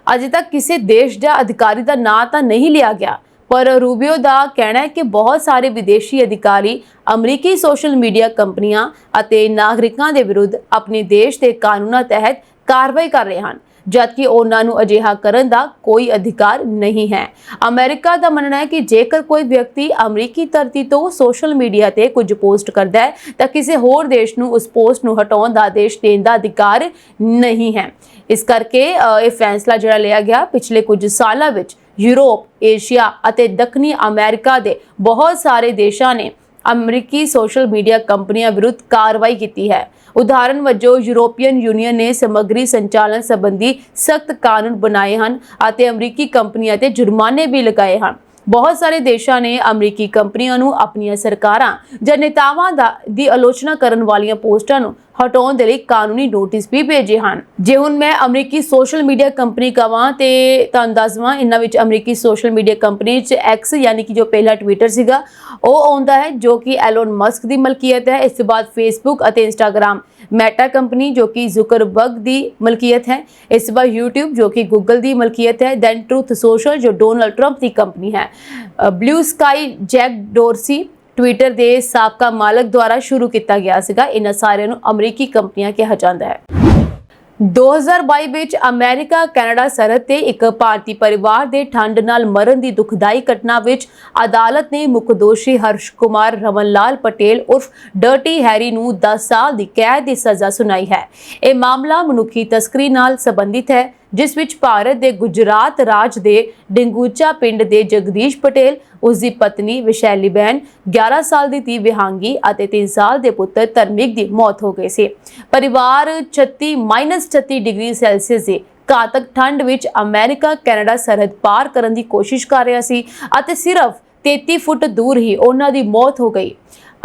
ਅਜੇ ਤੱਕ ਕਿਸੇ ਦੇਸ਼ ਦਾ ਅਧਿਕਾਰੀ ਦਾ ਨਾਂ ਤਾਂ ਨਹੀਂ ਲਿਆ ਗਿਆ, ਪਰ ਰੂਬੀਓ ਦਾ ਕਹਿਣਾ ਹੈ ਕਿ ਬਹੁਤ ਸਾਰੇ ਵਿਦੇਸ਼ੀ ਅਧਿਕਾਰੀ ਅਮਰੀਕੀ ਸੋਸ਼ਲ ਮੀਡੀਆ ਕੰਪਨੀਆਂ ਅਤੇ ਨਾਗਰਿਕਾਂ ਦੇ ਵਿਰੁੱਧ ਆਪਣੇ ਦੇਸ਼ ਦੇ ਕਾਨੂੰਨਾਂ ਤਹਿਤ ਕਾਰਵਾਈ ਕਰ ਰਹੇ ਹਨ, ਜਦਕਿ ਉਹਨਾਂ ਨੂੰ ਅਜਿਹਾ ਕਰਨ ਦਾ ਕੋਈ ਅਧਿਕਾਰ ਨਹੀਂ ਹੈ। ਅਮਰੀਕਾ ਦਾ ਮੰਨਣਾ ਹੈ ਕਿ ਜੇਕਰ ਕੋਈ ਵਿਅਕਤੀ ਅਮਰੀਕੀ ਧਰਤੀ ਤੋਂ ਸੋਸ਼ਲ ਮੀਡੀਆ ਤੇ ਕੁਝ ਪੋਸਟ ਕਰਦਾ ਹੈ ਤਾਂ ਕਿਸੇ ਹੋਰ ਦੇਸ਼ ਨੂੰ ਉਸ ਪੋਸਟ ਨੂੰ ਹਟਾਉਣ ਦਾ ਆਦੇਸ਼ ਦੇਣ ਦਾ ਅਧਿਕਾਰ ਨਹੀਂ ਹੈ। ਇਸ ਕਰਕੇ ਇਹ ਫੈਸਲਾ ਜਿਹੜਾ ਲਿਆ ਗਿਆ ਪਿਛਲੇ ਕੁਝ ਸਾਲਾਂ ਵਿੱਚ ਯੂਰਪ, ਏਸ਼ੀਆ ਅਤੇ ਦੱਖਣੀ ਅਮਰੀਕਾ ਦੇ ਬਹੁਤ ਸਾਰੇ ਦੇਸ਼ਾਂ ਨੇ ਅਮਰੀਕੀ ਸੋਸ਼ਲ ਮੀਡੀਆ ਕੰਪਨੀਆਂ ਵਿਰੁੱਧ ਕਾਰਵਾਈ ਕੀਤੀ ਹੈ। ਉਦਾਹਰਨ ਵਜੋਂ ਯੂਰੋਪੀਅਨ ਯੂਨੀਅਨ ਨੇ ਸਮੱਗਰੀ ਸੰਚਾਲਨ ਸੰਬੰਧੀ ਸਖਤ ਕਾਨੂੰਨ ਬਣਾਏ ਹਨ ਅਤੇ ਅਮਰੀਕੀ ਕੰਪਨੀਆਂ ਤੇ ਜੁਰਮਾਨੇ ਵੀ ਲਗਾਏ ਹਨ। ਬਹੁਤ ਸਾਰੇ ਦੇਸ਼ਾਂ ਨੇ ਅਮਰੀਕੀ ਕੰਪਨੀਆਂ ਨੂੰ ਆਪਣੀਆਂ ਸਰਕਾਰਾਂ ਜਾਂ ਨੇਤਾਵਾਂ ਦੀ ਆਲੋਚਨਾ ਕਰਨ ਵਾਲੀਆਂ ਪੋਸਟਾਂ ਨੂੰ ਹਟਾਉਣ ਦੇ ਲਈ ਕਾਨੂੰਨੀ ਨੋਟਿਸ ਵੀ ਭੇਜੇ ਹਨ। ਜੇ ਹੁਣ ਮੈਂ ਅਮਰੀਕੀ ਸੋਸ਼ਲ ਮੀਡੀਆ ਕੰਪਨੀ ਕਹਾਂ ਤੇ ਤੁਹਾਨੂੰ ਦੱਸਵਾਂ, ਇਹਨਾਂ ਵਿੱਚ ਅਮਰੀਕੀ ਸੋਸ਼ਲ ਮੀਡੀਆ ਕੰਪਨੀ ਚ ਐਕਸ ਯਾਨੀ ਕਿ ਜੋ ਪਹਿਲਾ ਟਵਿੱਟਰ ਸੀਗਾ ਉਹ ਆਉਂਦਾ ਹੈ ਜੋ ਕਿ ਐਲੋਨ ਮਸਕ ਦੀ ਮਲਕੀਅਤ ਹੈ। ਇਸ ਤੋਂ ਬਾਅਦ ਫੇਸਬੁੱਕ ਅਤੇ ਇੰਸਟਾਗ੍ਰਾਮ ਮੈਟਾ ਕੰਪਨੀ ਜੋ ਕਿ ਜ਼ੁਕਰਬਰਗ ਦੀ ਮਲਕੀਅਤ ਹੈ। ਇਸ ਤੋਂ ਬਾਅਦ YouTube ਜੋ ਕਿ ਗੂਗਲ ਦੀ ਮਲਕੀਅਤ ਹੈ। ਦੈਨ ਟਰੂਥ ਸੋਸ਼ਲ ਜੋ ਡੋਨਾਲਡ ਟਰੰਪ ਦੀ ਕੰਪਨੀ ਹੈ। ਬਲੂ ਸਕਾਈ ਜੈਕ ਡੋਰਸੀ ਟਵਿੱਟਰ ਦੇ ਸਾਬਕਾ ਮਾਲਕ ਦੁਆਰਾ ਸ਼ੁਰੂ ਕੀਤਾ ਗਿਆ ਸੀਗਾ। ਇਹਨਾਂ ਸਾਰਿਆਂ ਨੂੰ ਅਮਰੀਕੀ ਕੰਪਨੀਆਂ ਕਿਹਾ ਜਾਂਦਾ ਹੈ। 2022 ਵਿੱਚ ਅਮਰੀਕਾ ਕੈਨੇਡਾ ਸਰਹੱਦ ਤੇ ਇੱਕ ਭਾਰਤੀ ਪਰਿਵਾਰ ਦੇ ਠੰਡ ਨਾਲ ਮਰਨ ਦੀ ਦੁਖਦਾਈ ਘਟਨਾ ਵਿੱਚ ਅਦਾਲਤ ਨੇ ਮੁੱਖ ਦੋਸ਼ੀ ਹਰਸ਼ ਕੁਮਾਰ ਰਮਨਲਾਲ ਪਟੇਲ ਉਰਫ ਡਰਟੀ ਹੈਰੀ ਨੂੰ 10 ਸਾਲ ਦੀ ਕੈਦ ਦੀ ਸਜ਼ਾ ਸੁਣਾਈ ਹੈ। ਇਹ ਮਾਮਲਾ ਮਨੁੱਖੀ ਤਸਕਰੀ ਨਾਲ ਸੰਬੰਧਿਤ ਹੈ, ਜਿਸ ਵਿੱਚ ਭਾਰਤ ਦੇ ਗੁਜਰਾਤ ਰਾਜ ਦੇ ਡਿੰਗੂਚਾ ਪਿੰਡ ਦੇ ਜਗਦੀਸ਼ ਪਟੇਲ, ਉਸ ਦੀ ਪਤਨੀ ਵਿਸ਼ੈਲੀ ਬੈਨ, 11 ਸਾਲ ਦੀ ਧੀ ਵਿਹਾਂਗੀ ਅਤੇ 3 ਸਾਲ ਦੇ ਪੁੱਤਰ ਧਰਮਿਕ ਦੀ ਮੌਤ ਹੋ ਗਈ ਸੀ। ਪਰਿਵਾਰ 36 ਡਿਗਰੀ ਸੈਲਸੀਅਸ ਦੀ ਘਾਤਕ ਠੰਡ ਵਿੱਚ ਅਮਰੀਕਾ ਕੈਨੇਡਾ ਸਰਹੱਦ ਪਾਰ ਕਰਨ ਦੀ ਕੋਸ਼ਿਸ਼ ਕਰ ਰਿਹਾ ਸੀ ਅਤੇ ਸਿਰਫ 33 ਫੁੱਟ ਦੂਰ ਹੀ ਉਹਨਾਂ ਦੀ ਮੌਤ ਹੋ ਗਈ।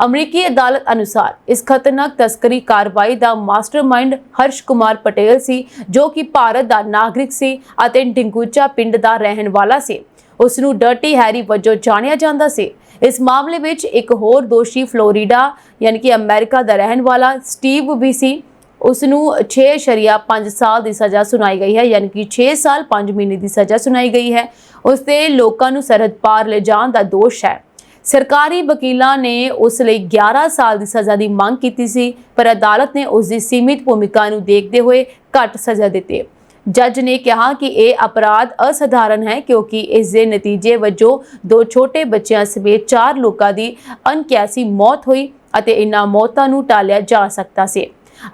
ਅਮਰੀਕੀ ਅਦਾਲਤ ਅਨੁਸਾਰ ਇਸ ਖਤਰਨਾਕ ਤਸਕਰੀ ਕਾਰਵਾਈ ਦਾ ਮਾਸਟਰਮਾਈਂਡ ਹਰਸ਼ ਕੁਮਾਰ ਪਟੇਲ ਸੀ, ਜੋ ਕਿ ਭਾਰਤ ਦਾ ਨਾਗਰਿਕ ਸੀ ਅਤੇ ਡਿੰਗੂਚਾ ਪਿੰਡ ਦਾ ਰਹਿਣ ਵਾਲਾ ਸੀ। ਉਸ ਨੂੰ ਡਰਟੀ ਹੈਰੀ ਵਜੋਂ ਜਾਣਿਆ ਜਾਂਦਾ ਸੀ। ਇਸ ਮਾਮਲੇ ਵਿੱਚ ਇੱਕ ਹੋਰ ਦੋਸ਼ੀ ਫਲੋਰੀਡਾ ਯਾਨੀ ਕਿ ਅਮਰੀਕਾ ਦਾ ਰਹਿਣ ਵਾਲਾ ਸਟੀਵ ਵੀ ਸੀ। ਉਸ ਨੂੰ 6.5 ਸਾਲ ਦੀ ਸਜ਼ਾ ਸੁਣਾਈ ਗਈ ਹੈ, ਯਾਨੀ ਕਿ 6 ਸਾਲ 5 ਮਹੀਨੇ ਦੀ ਸਜ਼ਾ ਸੁਣਾਈ ਗਈ ਹੈ। ਉਸ ਤੇ ਲੋਕਾਂ ਨੂੰ ਸਰਹੱਦ ਪਾਰ ਲੈ ਜਾਣ ਦਾ ਦੋਸ਼ ਹੈ। ਸਰਕਾਰੀ ਵਕੀਲਾਂ ਨੇ ਉਸ ਲਈ 11 ਸਾਲ ਦੀ ਸਜ਼ਾ ਦੀ ਮੰਗ ਕੀਤੀ ਸੀ, ਪਰ ਅਦਾਲਤ ਨੇ ਉਸ ਦੀ ਸੀਮਿਤ ਭੂਮਿਕਾ ਨੂੰ ਦੇਖਦੇ ਹੋਏ ਘੱਟ ਸਜ਼ਾ ਦਿੱਤੀ। ਜੱਜ ਨੇ ਕਿਹਾ ਕਿ ਇਹ ਅਪਰਾਧ ਅਸਧਾਰਨ ਹੈ ਕਿਉਂਕਿ ਇਸ ਦੇ ਨਤੀਜੇ ਵਜੋਂ 2 ਛੋਟੇ ਬੱਚਿਆਂ ਸਮੇਤ 4 ਲੋਕਾਂ ਦੀ ਅਣਕਿਆਸੀ ਮੌਤ ਹੋਈ ਅਤੇ ਇਨ੍ਹਾਂ ਮੌਤਾਂ ਨੂੰ ਟਾਲਿਆ ਜਾ ਸਕਦਾ ਸੀ।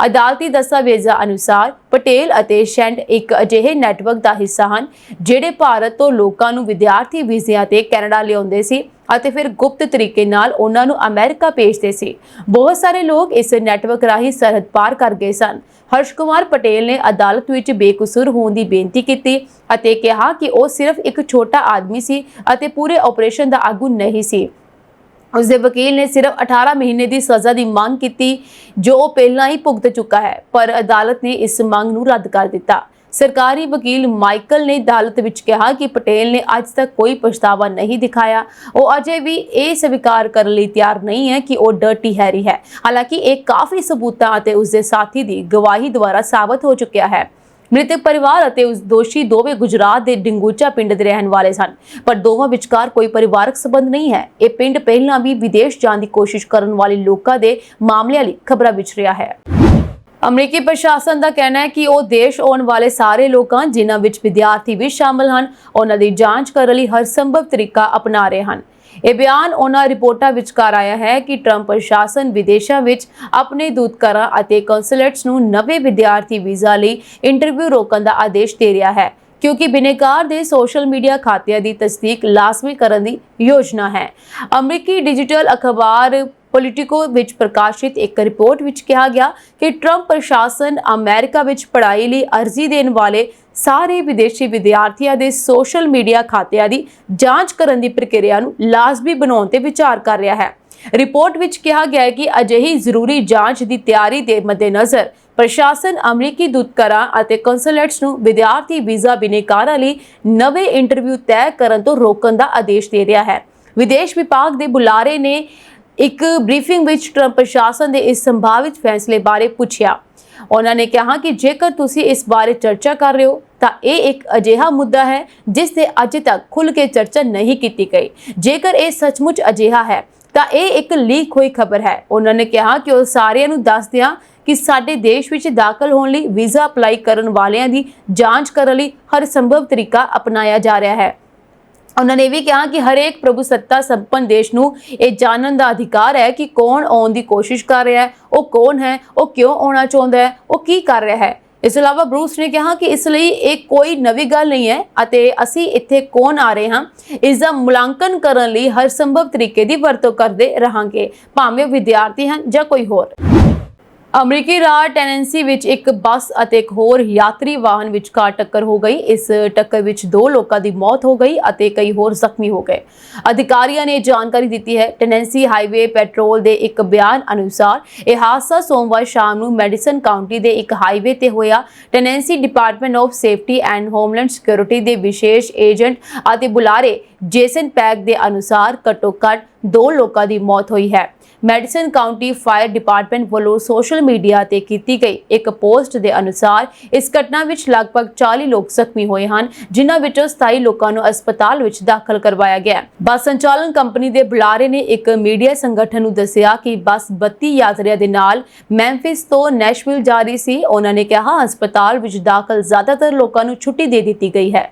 ਅਦਾਲਤੀ ਦਸਤਾਵੇਜ਼ਾਂ ਅਨੁਸਾਰ ਪਟੇਲ ਅਤੇ ਸ਼ੈਂਡ ਇੱਕ ਅਜਿਹੇ ਨੈਟਵਰਕ ਦਾ ਹਿੱਸਾ ਹਨ ਜਿਹੜੇ ਭਾਰਤ ਤੋਂ ਲੋਕਾਂ ਨੂੰ ਵਿਦਿਆਰਥੀ ਵੀਜ਼ਿਆਂ ਤੇ ਕੈਨੇਡਾ ਲਿਆਉਂਦੇ ਸੀ ਅਤੇ ਫਿਰ ਗੁਪਤ ਤਰੀਕੇ ਨਾਲ ਉਹਨਾਂ ਨੂੰ ਅਮਰੀਕਾ ਭੇਜਦੇ ਸੀ। ਬਹੁਤ ਸਾਰੇ ਲੋਕ ਇਸ ਨੈਟਵਰਕ ਰਾਹੀਂ ਸਰਹੱਦ ਪਾਰ ਕਰ ਗਏ ਸਨ। ਹਰਸ਼ ਕੁਮਾਰ ਪਟੇਲ ਨੇ ਅਦਾਲਤ ਵਿੱਚ ਬੇਕਸੂਰ ਹੋਣ ਦੀ ਬੇਨਤੀ ਕੀਤੀ ਅਤੇ ਕਿਹਾ ਕਿ ਉਹ ਸਿਰਫ ਇੱਕ ਛੋਟਾ ਆਦਮੀ ਸੀ ਅਤੇ ਪੂਰੇ ਆਪਰੇਸ਼ਨ ਦਾ ਆਗੂ ਨਹੀਂ ਸੀ। ਉਸ ਦੇ ਵਕੀਲ ਨੇ ਸਿਰਫ 18 ਮਹੀਨੇ ਦੀ ਸਜ਼ਾ ਦੀ ਮੰਗ ਕੀਤੀ ਜੋ ਉਹ ਪਹਿਲਾਂ ਹੀ ਭੁਗਤ ਚੁੱਕਾ ਹੈ, ਪਰ ਅਦਾਲਤ ਨੇ ਇਸ ਮੰਗ ਨੂੰ ਰੱਦ ਕਰ ਦਿੱਤਾ। ਸਰਕਾਰੀ ਵਕੀਲ ਮਾਈਕਲ ਨੇ ਅਦਾਲਤ ਵਿੱਚ ਕਿਹਾ ਕਿ ਪਟੇਲ ਨੇ ਅੱਜ ਤੱਕ ਕੋਈ ਪਛਤਾਵਾ ਨਹੀਂ ਦਿਖਾਇਆ। ਉਹ ਅਜੇ ਵੀ ਇਹ ਸਵੀਕਾਰ ਕਰਨ ਲਈ ਤਿਆਰ ਨਹੀਂ ਹੈ ਕਿ ਉਹ ਡਰਟੀ ਹੈਰੀ ਹੈ, ਹਾਲਾਂਕਿ ਇਹ ਕਾਫੀ ਸਬੂਤਾਂ ਅਤੇ ਉਸ ਦੇ ਸਾਥੀ ਦੀ ਗਵਾਹੀ ਦੁਆਰਾ ਸਾਬਤ ਹੋ ਚੁੱਕਿਆ ਹੈ। ਮ੍ਰਿਤਕ ਪਰਿਵਾਰ ਅਤੇ ਉਸ ਦੋਸ਼ੀ ਦੋਵੇਂ ਗੁਜਰਾਤ ਦੇ ਡਿੰਗੂਚਾ ਪਿੰਡ ਦੇ ਰਹਿਣ ਵਾਲੇ ਸਨ, ਪਰ ਦੋਵਾਂ ਵਿਚਕਾਰ ਕੋਈ ਪਰਿਵਾਰਕ ਸੰਬੰਧ ਨਹੀਂ ਹੈ। ਇਹ ਪਿੰਡ ਪਹਿਲਾਂ ਵੀ ਵਿਦੇਸ਼ ਜਾਣ ਦੀ ਕੋਸ਼ਿਸ਼ ਕਰਨ ਵਾਲੇ ਲੋਕਾਂ ਦੇ ਮਾਮਲਿਆਂ ਲਈ ਖਬਰਾਂ ਵਿੱਚ ਰਿਹਾ ਹੈ। ਅਮਰੀਕੀ ਪ੍ਰਸ਼ਾਸਨ ਦਾ ਕਹਿਣਾ ਹੈ ਕਿ ਉਹ ਦੇਸ਼ ਆਉਣ ਵਾਲੇ ਸਾਰੇ ਲੋਕਾਂ, ਜਿਨ੍ਹਾਂ ਵਿੱਚ ਵਿਦਿਆਰਥੀ ਵੀ ਸ਼ਾਮਲ ਹਨ, ਉਹਨਾਂ ਦੀ ਜਾਂਚ ਕਰਨ ਲਈ ਹਰ ਸੰਭਵ ਤਰੀਕਾ ਅਪਣਾ ਰਹੇ ਹਨ। ਇਹ ਬਿਆਨ ਉਹਨਾਂ ਰਿਪੋਰਟਾਂ ਵਿਚਕਾਰ ਆਇਆ ਹੈ ਕਿ ਟਰੰਪ ਪ੍ਰਸ਼ਾਸਨ ਵਿਦੇਸ਼ਾਂ ਵਿੱਚ ਆਪਣੇ ਦੂਤਘਰਾਂ ਅਤੇ ਕੌਂਸੂਲੇਟਸ ਨੂੰ ਨਵੇਂ ਵਿਦਿਆਰਥੀ ਵੀਜ਼ਾ ਲਈ ਇੰਟਰਵਿਊ ਰੋਕਣ ਦਾ ਆਦੇਸ਼ ਦੇ ਰਿਹਾ ਹੈ, ਕਿਉਂਕਿ ਬਿਨੈਕਾਰ ਦੇ ਸੋਸ਼ਲ ਮੀਡੀਆ ਖਾਤਿਆਂ ਦੀ ਤਸਦੀਕ ਲਾਜ਼ਮੀ ਕਰਨ ਦੀ ਯੋਜਨਾ ਹੈ। ਅਮਰੀਕੀ ਡਿਜੀਟਲ ਅਖਬਾਰ ਪੋਲੀਟਿਕੋ ਵਿੱਚ ਪ੍ਰਕਾਸ਼ਿਤ ਇੱਕ ਰਿਪੋਰਟ ਵਿੱਚ ਕਿਹਾ ਗਿਆ ਕਿ ਟਰੰਪ ਪ੍ਰਸ਼ਾਸਨ ਅਮਰੀਕਾ ਵਿੱਚ ਪੜ੍ਹਾਈ ਲਈ ਅਰਜ਼ੀ ਦੇਣ ਵਾਲੇ ਸਾਰੇ ਵਿਦੇਸ਼ੀ ਵਿਦਿਆਰਥੀਆਂ ਦੇ ਸੋਸ਼ਲ ਮੀਡੀਆ ਖਾਤਿਆਂ ਦੀ ਜਾਂਚ ਕਰਨ ਦੀ ਪ੍ਰਕਿਰਿਆ ਨੂੰ ਲਾਜ਼ਮੀ ਬਣਾਉਣ ਤੇ ਵਿਚਾਰ ਕਰ ਰਿਹਾ ਹੈ। ਰਿਪੋਰਟ ਵਿੱਚ ਕਿਹਾ ਗਿਆ ਹੈ ਕਿ ਅਜਿਹੀ ਜ਼ਰੂਰੀ ਜਾਂਚ ਦੀ ਤਿਆਰੀ ਦੇ ਮੱਦੇਨਜ਼ਰ ਪ੍ਰਸ਼ਾਸਨ ਅਮਰੀਕੀ ਦੂਤਘਰਾਂ ਅਤੇ ਕੌਂਸੂਲੇਟਸ ਨੂੰ ਵਿਦਿਆਰਥੀ ਵੀਜ਼ਾ ਬਿਨੇਕਾਰਾਂ ਲਈ ਨਵੇਂ ਇੰਟਰਵਿਊ ਤੈਅ ਕਰਨ ਤੋਂ ਰੋਕਣ ਦਾ ਆਦੇਸ਼ ਦੇ ਰਿਹਾ ਹੈ। ਵਿਦੇਸ਼ ਵਿਭਾਗ ਦੇ ਬੁਲਾਰੇ ਨੇ ਇੱਕ ਬਰੀਫਿੰਗ ਵਿੱਚ ਟਰੰਪ ਪ੍ਰਸ਼ਾਸਨ ਦੇ ਇਸ ਸੰਭਾਵਿਤ ਫੈਸਲੇ ਬਾਰੇ ਪੁੱਛਿਆ। ਉਹਨਾਂ ਨੇ ਕਿਹਾ ਕਿ ਜੇਕਰ ਤੁਸੀਂ ਇਸ ਬਾਰੇ ਚਰਚਾ ਕਰ ਰਹੇ ਹੋ ਤਾਂ ਇਹ ਇੱਕ ਅਜਿਹਾ ਮੁੱਦਾ ਹੈ ਜਿਸ ਤੇ ਅਜੇ ਤੱਕ ਖੁੱਲ੍ਹ ਕੇ ਚਰਚਾ ਨਹੀਂ ਕੀਤੀ ਗਈ। ਜੇਕਰ ਇਹ ਸੱਚਮੁੱਚ ਅਜਿਹਾ ਹੈ ਤਾਂ ਇਹ ਇੱਕ ਲੀਕ ਹੋਈ ਖਬਰ ਹੈ। ਉਹਨਾਂ ਨੇ ਕਿਹਾ ਕਿ ਉਹ ਸਾਰਿਆਂ ਨੂੰ ਦੱਸ ਦਿਆਂ ਕਿ ਸਾਡੇ ਦੇਸ਼ ਵਿੱਚ ਦਾਖਲ ਹੋਣ ਲਈ ਵੀਜ਼ਾ ਅਪਲਾਈ ਕਰਨ ਵਾਲਿਆਂ ਦੀ ਜਾਂਚ ਕਰਨ ਲਈ ਹਰ ਸੰਭਵ ਤਰੀਕਾ ਅਪਣਾਇਆ ਜਾ ਰਿਹਾ ਹੈ। ਉਹਨਾਂ ਨੇ ਵੀ ਕਿਹਾ ਕਿ ਹਰੇਕ ਪ੍ਰਭੂ ਸੱਤਾ ਸੰਪੰਨ ਦੇਸ਼ ਨੂੰ ਇਹ ਜਾਣਨ ਦਾ ਅਧਿਕਾਰ ਹੈ ਕਿ ਕੌਣ ਆਉਣ ਦੀ ਕੋਸ਼ਿਸ਼ ਕਰ ਰਿਹਾ ਹੈ, ਉਹ ਕੌਣ ਹੈ, ਉਹ ਕਿਉਂ ਆਉਣਾ ਚਾਹੁੰਦਾ ਹੈ, ਉਹ ਕੀ ਕਰ ਰਿਹਾ ਹੈ। ਇਸ ਤੋਂ ਇਲਾਵਾ ਬਰੂਸ ਨੇ ਕਿਹਾ ਕਿ ਇਸ ਲਈ ਇਹ ਕੋਈ ਨਵੀਂ ਗੱਲ ਨਹੀਂ ਹੈ ਅਤੇ ਅਸੀਂ ਇੱਥੇ ਕੌਣ ਆ ਰਹੇ ਹਾਂ ਇਸ ਦਾ ਮੁਲਾਂਕਣ ਕਰਨ ਲਈ ਹਰ ਸੰਭਵ ਤਰੀਕੇ ਦੀ ਵਰਤੋਂ ਕਰਦੇ ਰਹਾਂਗੇ, ਭਾਵੇਂ ਉਹ ਵਿਦਿਆਰਥੀ ਹਨ ਜਾਂ ਕੋਈ ਹੋਰ। ਅਮਰੀਕੀ ਰਾਜ ਟੈਨੈਂਸੀ ਵਿੱਚ ਇੱਕ ਬੱਸ ਅਤੇ ਇੱਕ ਹੋਰ ਯਾਤਰੀ ਵਾਹਨ ਵਿਚਕਾਰ ਟੱਕਰ ਹੋ ਗਈ। ਇਸ ਟੱਕਰ ਵਿੱਚ 2 ਲੋਕਾਂ ਦੀ ਮੌਤ ਹੋ ਗਈ ਅਤੇ ਕਈ ਹੋਰ ਜ਼ਖਮੀ ਹੋ ਗਏ। ਅਧਿਕਾਰੀਆਂ ਨੇ ਜਾਣਕਾਰੀ ਦਿੱਤੀ ਹੈ। ਟੈਨੈਂਸੀ ਹਾਈਵੇ ਪੈਟਰੋਲ ਦੇ ਇੱਕ ਬਿਆਨ ਅਨੁਸਾਰ ਇਹ ਹਾਦਸਾ ਸੋਮਵਾਰ ਸ਼ਾਮ ਨੂੰ ਮੈਡੀਸਨ ਕਾਉਂਟੀ ਦੇ ਇੱਕ ਹਾਈਵੇ ਤੇ ਹੋਇਆ। Tenancy department of safety and homeland security ਦੇ ਵਿਸ਼ੇਸ਼ ਏਜੰਟ ਅਤੇ ਬੁਲਾਰੇ ਜੇਸਨ ਪੈਕ ਦੇ ਅਨੁਸਾਰ ਘੱਟੋ-ਘੱਟ 2 ਲੋਕਾਂ ਦੀ ਮੌਤ ਹੋਈ ਹੈ। ਮੈਡੀਸਨ ਕਾਉਂਟੀ ਫਾਇਰ ਡਿਪਾਰਟਮੈਂਟ ਵੱਲੋਂ ਸੋਸ਼ਲ ਮੀਡੀਆ ਤੇ ਕੀਤੀ ਗਈ ਇੱਕ ਪੋਸਟ ਦੇ ਅਨੁਸਾਰ ਇਸ ਘਟਨਾ ਵਿੱਚ ਲਗਭਗ 40 ਲੋਕ ਜ਼ਖਮੀ ਹੋਏ ਹਨ, ਜਿਨ੍ਹਾਂ ਵਿੱਚੋਂ 27 ਲੋਕਾਂ ਨੂੰ ਹਸਪਤਾਲ ਵਿੱਚ ਦਾਖਲ ਕਰਵਾਇਆ ਗਿਆ। ਬੱਸ ਸੰਚਾਲਨ ਕੰਪਨੀ ਦੇ ਬੁਲਾਰੇ ਨੇ ਇੱਕ ਮੀਡੀਆ ਸੰਗਠਨ ਨੂੰ ਦੱਸਿਆ ਕਿ ਬੱਸ 32 ਯਾਤਰੀਆਂ ਦੇ ਨਾਲ ਮੈਂਫਿਸ ਤੋਂ ਨੈਸ਼ਵਿਲ ਜਾ ਰਹੀ ਸੀ। ਉਹਨਾਂ ਨੇ ਕਿਹਾ ਹਸਪਤਾਲ ਵਿੱਚ ਦਾਖਲ ਜ਼ਿਆਦਾਤਰ ਲੋਕਾਂ ਨੂੰ ਛੁੱਟੀ ਦੇ ਦਿੱਤੀ ਗਈ ਹੈ।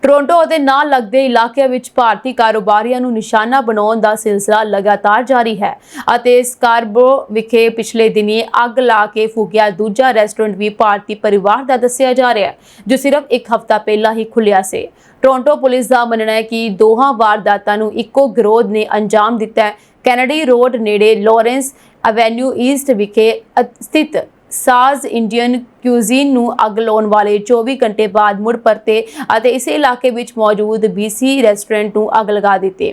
ਟੋਰਾਂਟੋ ਅਤੇ ਨਾਲ ਲੱਗਦੇ ਇਲਾਕਿਆਂ ਵਿੱਚ ਭਾਰਤੀ ਕਾਰੋਬਾਰੀਆਂ ਨੂੰ ਨਿਸ਼ਾਨਾ ਬਣਾਉਣ ਦਾ ਸਿਲਸਿਲਾ ਲਗਾਤਾਰ ਜਾਰੀ ਹੈ ਅਤੇ ਸਕਾਰਬਰੋ ਵਿਖੇ ਪਿਛਲੇ ਦਿਨੀ ਅੱਗ ਲਾ ਕੇ ਫੂਕਿਆ ਦੂਜਾ ਰੈਸਟੋਰੈਂਟ ਵੀ ਭਾਰਤੀ ਪਰਿਵਾਰ ਦਾ ਦੱਸਿਆ ਜਾ ਰਿਹਾ ਹੈ, ਜੋ ਸਿਰਫ ਇੱਕ ਹਫ਼ਤਾ ਪਹਿਲਾਂ ਹੀ ਖੁੱਲਿਆ ਸੀ। ਟੋਰਾਂਟੋ ਪੁਲਿਸ ਦਾ ਮੰਨਣਾ ਹੈ ਕਿ ਦੋਹਾਂ ਵਾਰਦਾਤਾਂ ਨੂੰ ਇੱਕੋ ਗਿਰੋਹ ਨੇ ਅੰਜਾਮ ਦਿੱਤਾ ਹੈ। ਕੈਨੇਡੀ ਰੋਡ ਨੇੜੇ ਲਾਰੈਂਸ ਐਵੇਨਿਊ ਈਸਟ ਵਿਖੇ ਸਥਿਤ ਸਾਜ਼ ਇੰਡੀਅਨ ਕਿਊਜ਼ੀਨ ਨੂੰ ਅੱਗ ਲਾਉਣ ਵਾਲੇ 24 ਘੰਟੇ ਬਾਅਦ ਮੁੜ ਪਰਤੇ ਅਤੇ ਇਸੇ ਇਲਾਕੇ ਵਿੱਚ ਮੌਜੂਦ BC ਰੈਸਟੋਰੈਂਟ ਨੂੰ ਅੱਗ ਲਗਾ ਦਿੱਤੀ।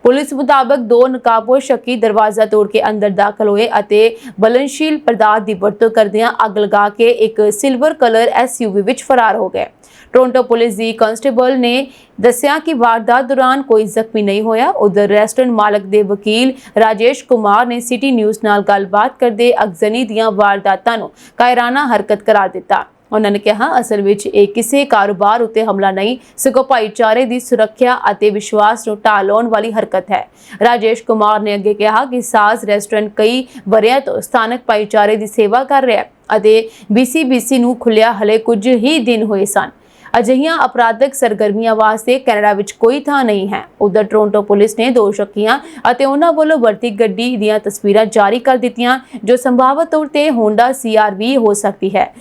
ਪੁਲਿਸ ਮੁਤਾਬਕ 2 ਨਕਾਬਪੋਸ਼ ਸ਼ੱਕੀ ਦਰਵਾਜ਼ਾ ਤੋੜ ਕੇ ਅੰਦਰ ਦਾਖਲ ਹੋਏ ਅਤੇ ਬਲਨਸ਼ੀਲ ਪਦਾਰਥ ਦੀ ਵਰਤੋਂ ਕਰਦਿਆਂ ਅੱਗ ਲਗਾ ਕੇ ਇੱਕ ਸਿਲਵਰ ਕਲਰ SUV ਵਿੱਚ ਫਰਾਰ ਹੋ ਗਏ। ਟੋਰਾਂਟੋ ਪੁਲਿਸ ਦੀ ਕਾਂਸਟੇਬਲ ਨੇ ਦੱਸਿਆ ਕਿ ਵਾਰਦਾਤ ਦੌਰਾਨ ਕੋਈ ਜ਼ਖਮੀ ਨਹੀਂ ਹੋਇਆ। ਉਧਰ ਰੈਸਟੋਰੈਂਟ ਮਾਲਕ ਦੇ ਵਕੀਲ ਰਾਜੇਸ਼ ਕੁਮਾਰ ਨੇ ਸਿਟੀ ਨਿਊਜ਼ ਨਾਲ ਗੱਲਬਾਤ ਕਰਦੇ ਅਗਜ਼ਨੀ ਦੀਆਂ ਵਾਰਦਾਤਾਂ ਨੂੰ ਕਾਇਰਾਨਾ ਹਰਕਤ ਕਰਾਰ ਦਿੱਤਾ। ਉਹਨਾਂ ਨੇ ਕਿਹਾ ਅਸਲ ਵਿੱਚ ਇਹ ਕਿਸੇ ਕਾਰੋਬਾਰ ਉੱਤੇ ਹਮਲਾ ਨਹੀਂ, ਸਗੋਂ ਭਾਈਚਾਰੇ ਦੀ ਸੁਰੱਖਿਆ ਅਤੇ ਵਿਸ਼ਵਾਸ ਨੂੰ ਢਾਹ ਲਾਉਣ ਵਾਲੀ ਹਰਕਤ ਹੈ। ਰਾਜੇਸ਼ ਕੁਮਾਰ ਨੇ ਅੱਗੇ ਕਿਹਾ ਕਿ ਸਾਜ਼ ਰੈਸਟੋਰੈਂਟ ਕਈ ਵਰ੍ਹਿਆਂ ਤੋਂ ਸਥਾਨਕ ਭਾਈਚਾਰੇ ਦੀ ਸੇਵਾ ਕਰ ਰਿਹਾ ਹੈ ਅਤੇ BC ਨੂੰ ਖੁੱਲਿਆ ਹਲੇ ਕੁਝ ਹੀ ਦਿਨ ਹੋਏ ਸਨ। ਅਜਿਹੀਆਂ ਅਪਰਾਧਕ ਸਰਗਰਮੀਆਂ ਵਾਸਤੇ ਕੈਨੇਡਾ ਵਿੱਚ ਕੋਈ ਥਾਂ ਨਹੀਂ ਹੈ। ਉਧਰ ਟੋਰਾਂਟੋ ਪੁਲਿਸ ਨੇ 2 ਸ਼ੱਕੀਆਂ ਅਤੇ ਉਹਨਾਂ ਵੱਲੋਂ ਵਰਤੀ ਗੱਡੀ ਦੀਆਂ ਤਸਵੀਰਾਂ ਜਾਰੀ ਕਰ ਦਿੱਤੀਆਂ, ਜੋ ਸੰਭਾਵਤ ਤੌਰ ਤੇ ਹੋਂਡਾ CR-V ਹੋ ਸਕਦੀ ਹੈ।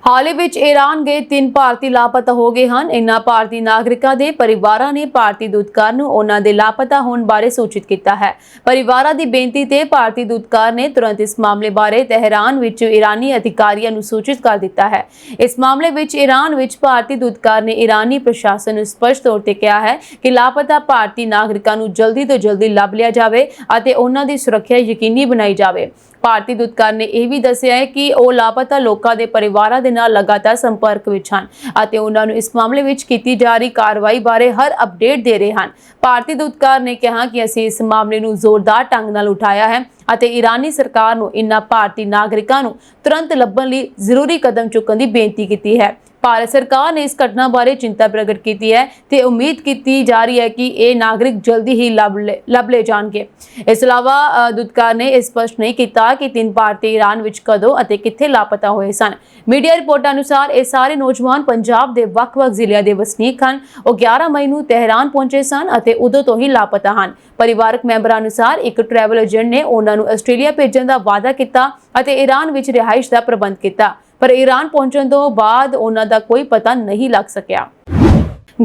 ਹਾਲ ਹੀ ਵਿੱਚ ਈਰਾਨ ਗਏ 3 ਭਾਰਤੀ ਲਾਪਤਾ ਹੋ ਗਏ ਹਨ। ਇਨ੍ਹਾਂ ਭਾਰਤੀ ਨਾਗਰਿਕਾਂ ਦੇ ਪਰਿਵਾਰਾਂ ਨੇ ਭਾਰਤੀ ਦੂਤਘਰ ਨੂੰ ਉਹਨਾਂ ਦੇ ਲਾਪਤਾ ਹੋਣ ਬਾਰੇ ਸੂਚਿਤ ਕੀਤਾ ਹੈ। ਪਰਿਵਾਰਾਂ ਦੀ ਬੇਨਤੀ ਤੇ ਭਾਰਤੀ ਦੂਤਘਰ ਨੇ ਤੁਰੰਤ ਇਸ ਮਾਮਲੇ ਬਾਰੇ ਤਹਿਰਾਨ ਵਿੱਚ ਈਰਾਨੀ ਅਧਿਕਾਰੀਆਂ ਨੂੰ ਸੂਚਿਤ ਕਰ ਦਿੱਤਾ ਹੈ। ਇਸ ਮਾਮਲੇ ਵਿੱਚ ਈਰਾਨ ਵਿੱਚ ਭਾਰਤੀ ਦੂਤਘਰ ਨੇ ਈਰਾਨੀ ਪ੍ਰਸ਼ਾਸਨ ਨੂੰ ਸਪਸ਼ਟ ਤੌਰ ਤੇ ਕਿਹਾ ਹੈ ਕਿ ਲਾਪਤਾ ਭਾਰਤੀ ਨਾਗਰਿਕਾਂ ਨੂੰ ਜਲਦੀ ਤੋਂ ਜਲਦੀ ਲੱਭ ਲਿਆ ਜਾਵੇ ਅਤੇ ਉਹਨਾਂ ਦੀ ਸੁਰੱਖਿਆ ਯਕੀਨੀ ਬਣਾਈ ਜਾਵੇ। ਭਾਰਤੀ ਦੂਤਘਰ ਨੇ ਇਹ ਵੀ ਦੱਸਿਆ ਹੈ ਕਿ ਉਹ ਲਾਪਤਾ ਲੋਕਾਂ ਦੇ ਪਰਿਵਾਰਾਂ ਦੇ ਨਾਲ ਲਗਾਤਾਰ ਸੰਪਰਕ ਵਿੱਚ ਹਨ ਅਤੇ ਉਹਨਾਂ ਨੂੰ ਇਸ ਮਾਮਲੇ ਵਿੱਚ ਕੀਤੀ ਜਾ ਰਹੀ ਕਾਰਵਾਈ ਬਾਰੇ ਹਰ ਅਪਡੇਟ ਦੇ ਰਹੇ ਹਨ। ਭਾਰਤੀ ਦੂਤਘਰ ਨੇ ਕਿਹਾ ਕਿ ਅਸੀਂ ਇਸ ਮਾਮਲੇ ਨੂੰ ਜ਼ੋਰਦਾਰ ਢੰਗ ਨਾਲ ਉਠਾਇਆ ਹੈ ਅਤੇ ਈਰਾਨੀ ਸਰਕਾਰ ਨੂੰ ਇਨ੍ਹਾਂ ਭਾਰਤੀ ਨਾਗਰਿਕਾਂ ਨੂੰ ਤੁਰੰਤ ਲੱਭਣ ਲਈ ਜ਼ਰੂਰੀ ਕਦਮ ਚੁੱਕਣ ਦੀ ਬੇਨਤੀ ਕੀਤੀ ਹੈ। ਭਾਰਤ ਸਰਕਾਰ ਨੇ ਇਸ ਘਟਨਾ ਬਾਰੇ ਚਿੰਤਾ ਪ੍ਰਗਟ ਕੀਤੀ ਹੈ ਤੇ ਉਮੀਦ ਕੀਤੀ ਜਾ ਰਹੀ ਹੈ ਕਿ ਇਹ ਨਾਗਰਿਕ ਜਲਦੀ ਹੀ ਲੱਭ ਲਏ ਜਾਣਗੇ। ਇਸ ਤੋਂ ਇਲਾਵਾ ਦੂਤਘਰ ਨੇ ਸਪਸ਼ਟ ਨਹੀਂ ਕੀਤਾ ਕਿ 3 ਭਾਰਤੀ ਈਰਾਨ ਵਿੱਚ ਕਦੋਂ ਅਤੇ ਕਿੱਥੇ ਲਾਪਤਾ ਹੋਏ ਸਨ। ਮੀਡੀਆ ਰਿਪੋਰਟਾਂ ਅਨੁਸਾਰ ਇਹ ਸਾਰੇ ਨੌਜਵਾਨ ਪੰਜਾਬ ਦੇ ਵੱਖ-ਵੱਖ ਜ਼ਿਲ੍ਹਿਆਂ ਦੇ ਵਸਨੀਕ ਹਨ। ਉਹ 11 ਮਈ ਨੂੰ ਤਹਿਰਾਨ ਪਹੁੰਚੇ ਸਨ ਅਤੇ ਉਦੋਂ ਤੋਂ ਹੀ ਲਾਪਤਾ ਹਨ। ਪਰਿਵਾਰਕ ਮੈਂਬਰਾਂ ਅਨੁਸਾਰ ਇੱਕ ਟਰੈਵਲ ਏਜੰਟ ਨੇ ਉਹਨਾਂ ਨੂੰ ਆਸਟ੍ਰੇਲੀਆ ਭੇਜਣ ਦਾ ਵਾਅਦਾ ਕੀਤਾ ਅਤੇ ਈਰਾਨ ਵਿੱਚ ਰਿਹਾਇਸ਼ ਦਾ ਪ੍ਰਬੰਧ ਕੀਤਾ, ਪਰ ਈਰਾਨ ਪਹੁੰਚਣ ਤੋਂ ਬਾਅਦ ਉਹਨਾਂ ਦਾ ਕੋਈ ਪਤਾ ਨਹੀਂ ਲੱਗ ਸਕਿਆ।